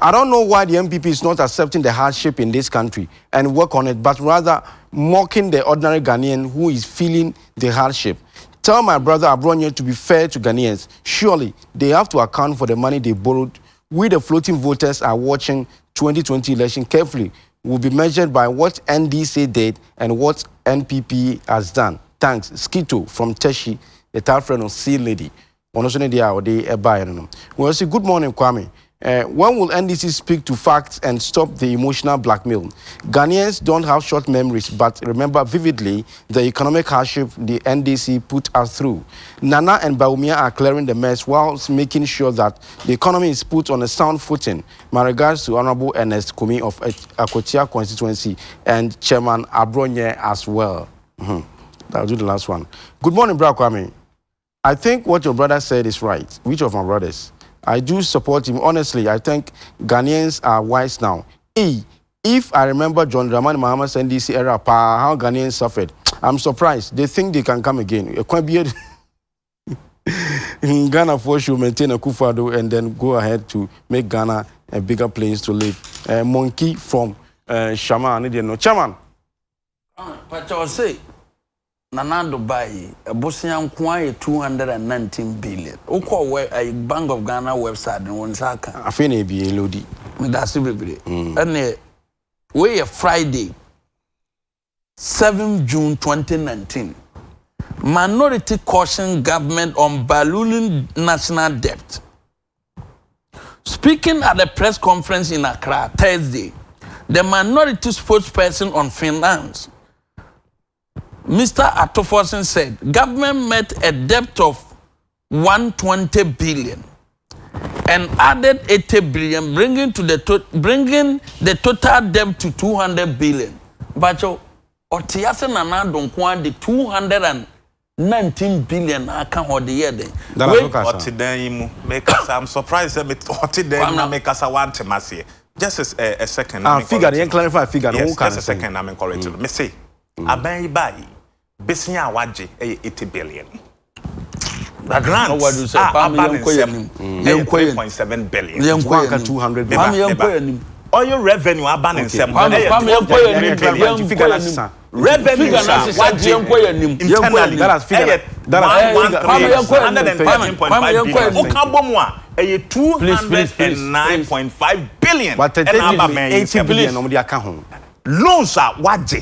I don't know why the MPP is not accepting the hardship in this country and work on it, but rather mocking the ordinary Ghanaian who is feeling the hardship. Tell my brother Abronye to be fair to Ghanaians. Surely they have to account for the money they borrowed. We, the floating voters, are watching 2020 election carefully. Will be measured by what NDC did and what NPP has done. Thanks. Skito from Teshi, the tough friend of Sea Lady. Well, say good morning, Kwame. When will NDC speak to facts and stop the emotional blackmail? Ghanaians don't have short memories, but remember vividly the economic hardship the NDC put us through. Nana and Baumia are clearing the mess whilst making sure that the economy is put on a sound footing. My regards to Honorable Ernest Kumi of Akotia constituency and Chairman Abronye as well. I'll do the last one. Good morning, Bro Kwame. I think what your brother said is right. Which of my brothers? I do support him. Honestly, I think Ghanaians are wise now. If I remember John Dramani Mahama's NDC era, how Ghanaians suffered, I'm surprised. They think they can come again. Ghana for should maintain a Kufado and then go ahead to make Ghana a bigger place to live. Monkey from Shaman. Chairman. But I say, Nana Dubai, a Bosnian Kwai 219 billion. Oko where a Bank of Ghana website in Wonsaka. I think be Lodi. That's it. And we a Friday. 7 June 2019. Minority cautioned government on ballooning national debt. Speaking at a press conference in Accra Thursday, the minority spokesperson on finance, Mr. Atoforsen, said government met a debt of 120 billion and added 80 billion, bringing the total debt to 200 billion. But Otiase Nana don't want the 219 billion account of the year. I'm surprised that make us want to mass. Just a second. Figure, you clarify figure. Yes, just a second. I'm correct. Me say, I buy Bessia Waji 80 billion. The grants are 3.7 billion. 200 billion. Oil revenue are banning some. Revenue internally. That's 209.5 billion. But 80 billion on the account. Loans are waji.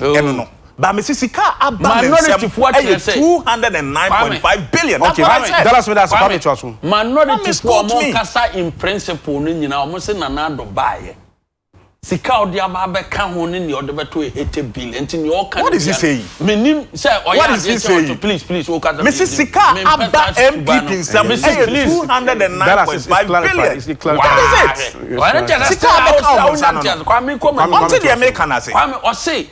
But Mississippi minority 209.5 billion. Okay, that's what that's coming to us. Minority for more kasa in principle ni na almost na do buy. Sika odi aba ka ho ni ni odi beto 80 billion. Nti ni all kind. What is he saying? Menim say what is he saying? Please o kasa. Mississippi aba MPP in 209.5 billion. What is it? Sika aba until the American say. Kwame o say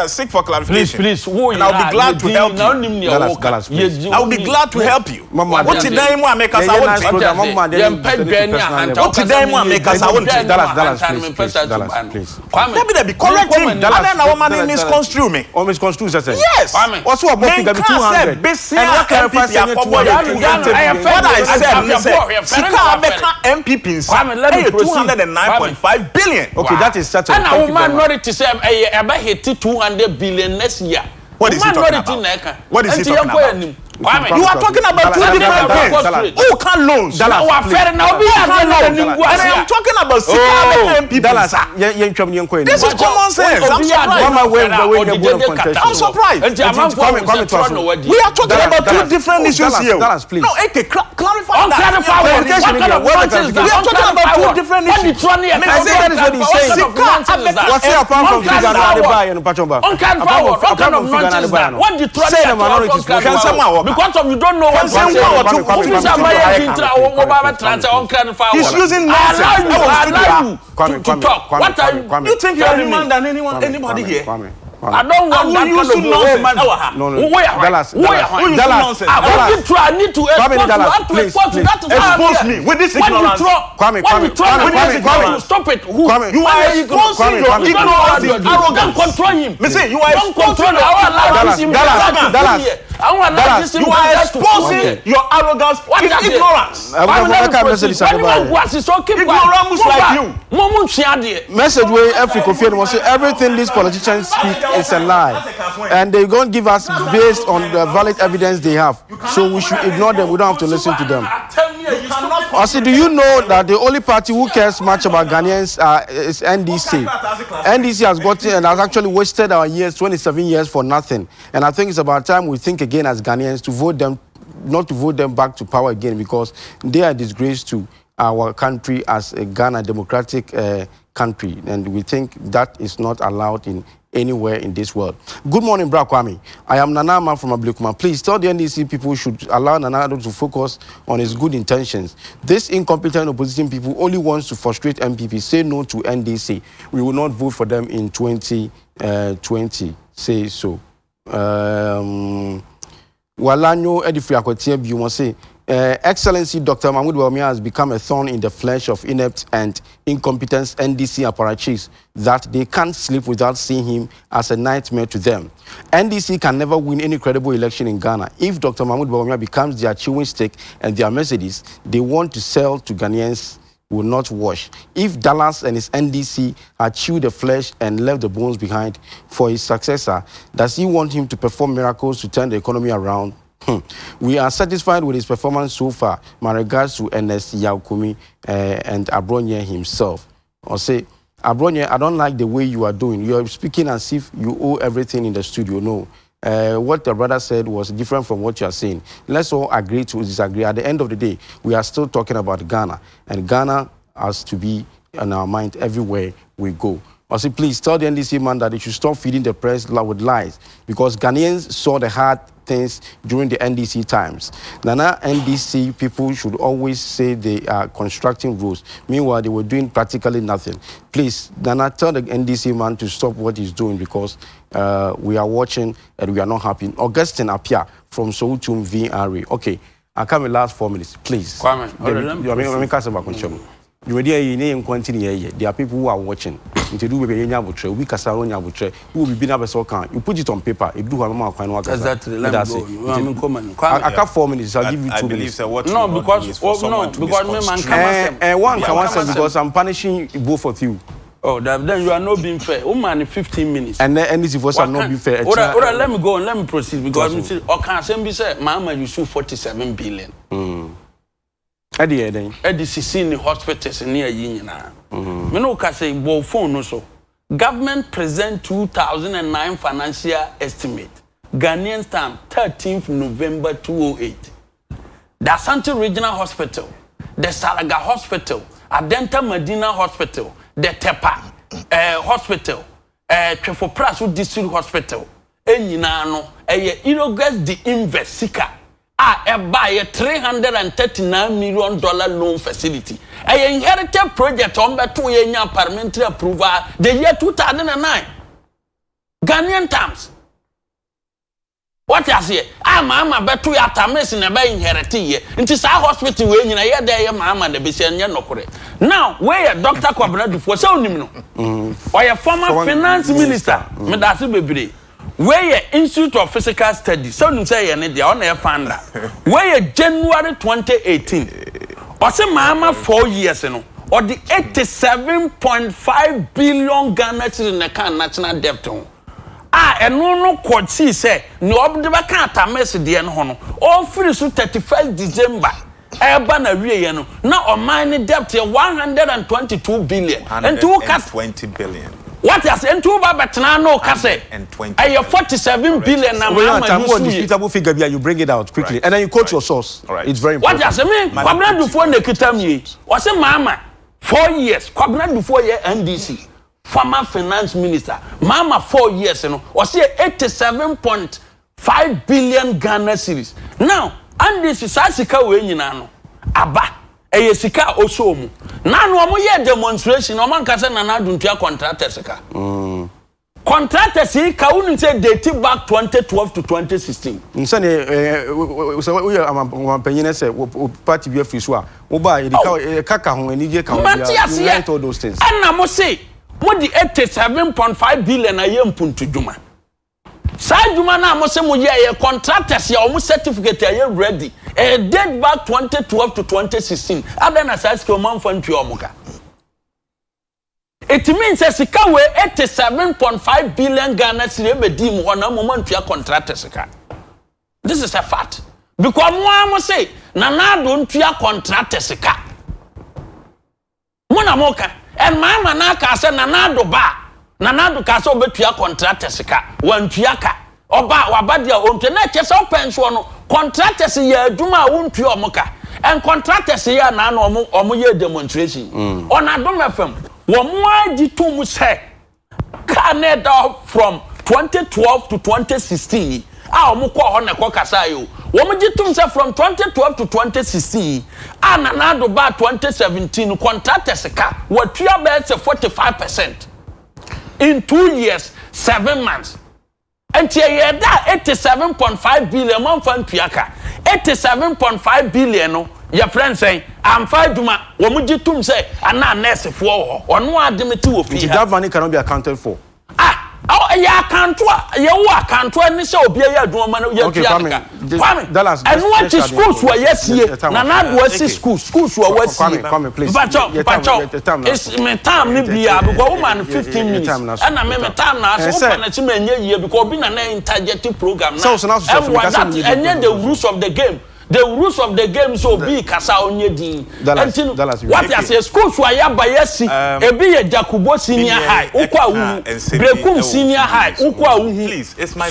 seek for clarification. Please. And I'll be glad to help you. I'll be glad to help you. What did I make us out? What did I make us out? Dallas, please. Let me correct him. And then our man misconstrue me. Or misconstrue, yes. What's what about 200? And what I said, MPP 209.5 billion. Okay, that is certain. And our minority say 200 billion next year. What is he talking about? What is he talking about? You are talking about two different things. Who can loans? And I'm talking about MPP. This is common sense. I'm surprised. We are talking about two different issues here. No, clarify that. We are talking about two different issues. What's the apart from figure because of you don't know what he's using nonsense. To talk. What are you think you're human than anybody here? I don't want that kind of nonsense. No. Dallas. I need to expose you. Expose me with this ignorance. Stop it. You are exposing your ignorance and arrogance. Control him. You are exposing your arrogance. You are exposing your arrogance and ignorance. Ignorance like you. Message way Africa was everything these politicians speak is a lie, and they're going to give us based on the valid evidence they have. So we should ignore them. We don't have to listen to them. Also, do you know that the only party who cares much about Ghanaians is NDC? NDC has gotten and has actually wasted our years, 27 years for nothing. And I think it's about time we think again as Ghanaians to vote them, not to vote them back to power again, because they are a disgrace to our country as a Ghana democratic country, and we think that is not allowed in anywhere in this world. Good morning, Bra Kwame. I am Nanama from Ablekuma. Please tell the NDC people should allow Nana to focus on his good intentions. This incompetent opposition people only wants to frustrate MPP. Say no to NDC. We will not vote for them in 2020. Say so. Walanyo Edifri Akwatie Biuma say, Excellency Dr. Mahmoud Bawumia has become a thorn in the flesh of inept and incompetent NDC apparatchiks that they can't sleep without seeing him as a nightmare to them. NDC can never win any credible election in Ghana. If Dr. Mahmoud Bawumia becomes their chewing stick and their Mercedes they want to sell to Ghanaians will not wash. If Dallas and his NDC had chewed the flesh and left the bones behind for his successor, does he want him to perform miracles to turn the economy around? We are satisfied with his performance so far. My regards to Ernest Yaukumi and Abronye himself. Or say, Abronye, I don't like the way you are doing. You are speaking as if you owe everything in the studio. No. What the brother said was different from what you are saying. Let's all agree to disagree. At the end of the day, we are still talking about Ghana. And Ghana has to be in our mind everywhere we go. Also, please tell the NDC man that they should stop feeding the press with lies, because Ghanaians saw the hard things during the NDC times. Nana NDC people should always say they are constructing rules. Meanwhile, they were doing practically nothing. Please, Nana, tell the NDC man to stop what he's doing, because we are watching and we are not happy. Augustine Apia from Soutum VRA. Okay, I'll come in last 4 minutes, please. You there are people who are watching. Into do we be never so can. You put it on paper. You do have more kind of exactly. Let me go. I got 4 minutes. I'll give you 2 minutes. No, because one can answer because I'm punishing both of you. Oh, then you are not being fair. Woman, 15 minutes. And then this was not being fair. Let me go and let me proceed, because okay, say Mama you sue 47 billion. Edi sisi ni hospitals ni ayi nyina. Me no ka say bo phone no so. Government present 2009 financial estimate. Ghanaian time 13th November 2008. The Asante Regional Hospital, the Salaga Hospital, Adenta Medina Hospital, the Tepa Hospital, Trefoprasu District Hospital. Enyina no eye irregular the investika. Buy a $339 million loan facility. A inherited project on the 2-year parliamentary approval the year 2009. Ghanaian terms. What I say? Mama betu ya tames in a bay inherited ye. Into our hospital when you are there, Mama the Bessian no correct. Now, where Dr. Kwabena before so nimno. Or a former finance minister, Medasi Bebri. Where Institute of Physical Studies, so say any the on air founder. Where January 2018, or say Mama 4 years or the 87.5 billion Ghana in the national debt. And no court see say no obdiba can't mess the hono. All free so 31st December. Ebana no now on mine debt 122 billion and 220 billion. What is in two Babatana no Casse and 47 billion disputable figure you bring it out quickly, right. And then you quote your source. Right. It's very important. What does it mean? Kwabena before Nekitami was a mama 4 years. Kwabena before year NDC former finance minister. Mama 4 years was here 87.5 billion Ghana cedis. Now NDC Sasika Wenino Aba. Sika osomu na no mo ye demonstration o man kase na na duntua contractors ka contractors ka wonu say date back 2012 to 2016 nsane we am penyin say party be free so a wo ba e kaka ho ani je ka wo ya all those things and na mo say mo di 87.5 billion aye mpuntu djuma sa djuma na mo say mo ye contractors ya o mo certificate aye ready. Date back 2012 to 2016. Adana says man fund omuka. It means that sika we 87.5 billion Ghana cedi be di mo na moment to contract sika. This is a fact. Because mo am say na don tua contract sika. Mo na mo ka and mama na ka say na do ba. Na do ka say obetua contract sika. Wan tua ka. Oba wabadia onte na chese openso no contractors ya aduma wontu omoka and contractors ya na omo ye demonstration on Adom FM wo mo agitum say Canada from 2012 to 2016 omo ko ho na ko kasa yo wo mo gitum say from 2012 to 2016 na do ba 2017 contractors ka watua be 45% in 2 years 7 months. And here that 87.5 billion man fan piaka 87.5 billion no your friend saying I'm fine duma wo mujitum say ana nurse for ono ademeti wo fi that money cannot be accounted for ya account ni say obi ya aduma no ya piaka and what is schools were yesie na na do asi schools were yesie come please but it's me time ni bia because woman 15 minutes and na me time na so na chi menye ye because obi na interjective program na and the rules of the game the rules of the game so be kasa onye din. Dallas. What you say school so aya bayesi e be ye Jakubo senior high. Ukwa wu. Brekum senior high. Ukwa wu. Please, it's my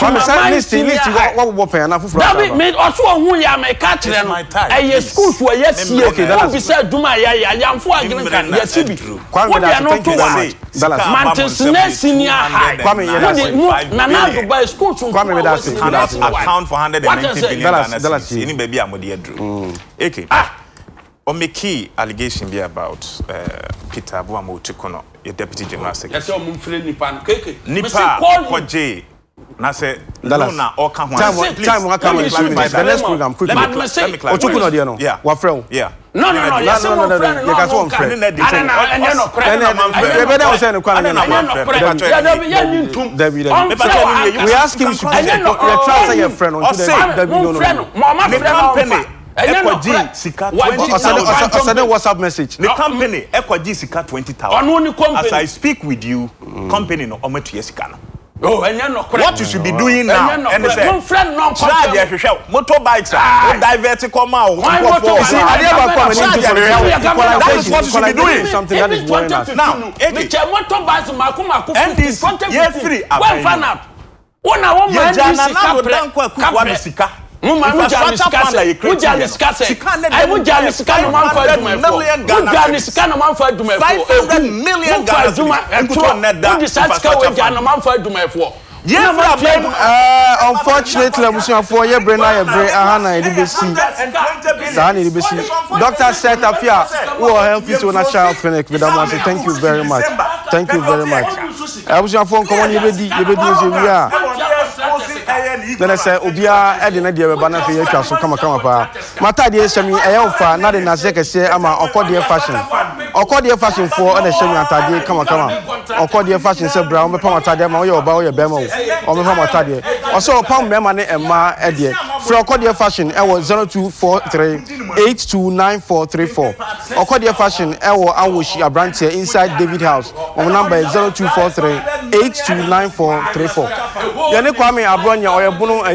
list what pen na fufura. David me oso ohun ya me ka kire no. E school so yesi. Okay, Dallas. Be say duma ya yamfo agrin kan yesi bi. Kwame thank you very much. Dallas. Manchester senior high. Kwame Nana Dubai school so Kwame me that account for 190 billion Dallas. Any baby I'm Drew. Okay. On me key allegation be about Peter Abuamo Chikono, your deputy general secretary. Yes, your friend Nipan. Nipa Koje. Na say Lona or come time will come and clarify the next program quickly. Let me clarify. Ochukuno dia no. Yeah. Wafrel. Yeah. No. Yes, no. You can so friend. And no credit. You better say no credit. We ask him to transfer your friend on today. Mama friend. Ekwaji sika 20,000. Send a WhatsApp message. The company Ekwaji sika 20,000. As I speak with you, company no ometu yesika. Oh, and you're not correct. What you should be doing now? And they say, friend, no, motorbikes are diverted. Come out. That is what you should be doing. Something that is going on now. And this year free. Unfortunately, for your brain, I brain, Hana, Doctor set up here who will help you to a child clinic with them. Thank you very much. Thank you very much. I was your phone. Come on, you then I say, Ubia, I didn't do a banner for your castle. Come up. Mata dear Semi, I offer not in a second say, I'm a cordial fashion. Or cordial fashion for other Semi Atadi, come on. Or cordial fashion, said Brown, Pamatadia, or Bow, Bemo, or Pamatadia. Also, Pam Memane and Ma Eddie. For cordial fashion, I was 0243 829434. Or cordial fashion, I wish a branch here inside David House. On number 0243 829434. Yane Kwame Abronya or Bono a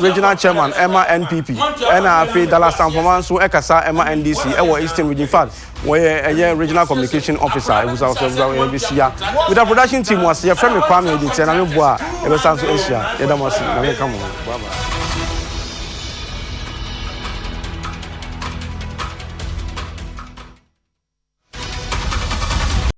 regional chairman, Emma NPP, and I feel Dallas Sampoman, so Ekasa, Emma NDC, our Eastern Region Fund, where a regional communication officer, it was also ABC. With the production team was your friend Kwame, and I know Boa, it was Asia, Edamasi, come on.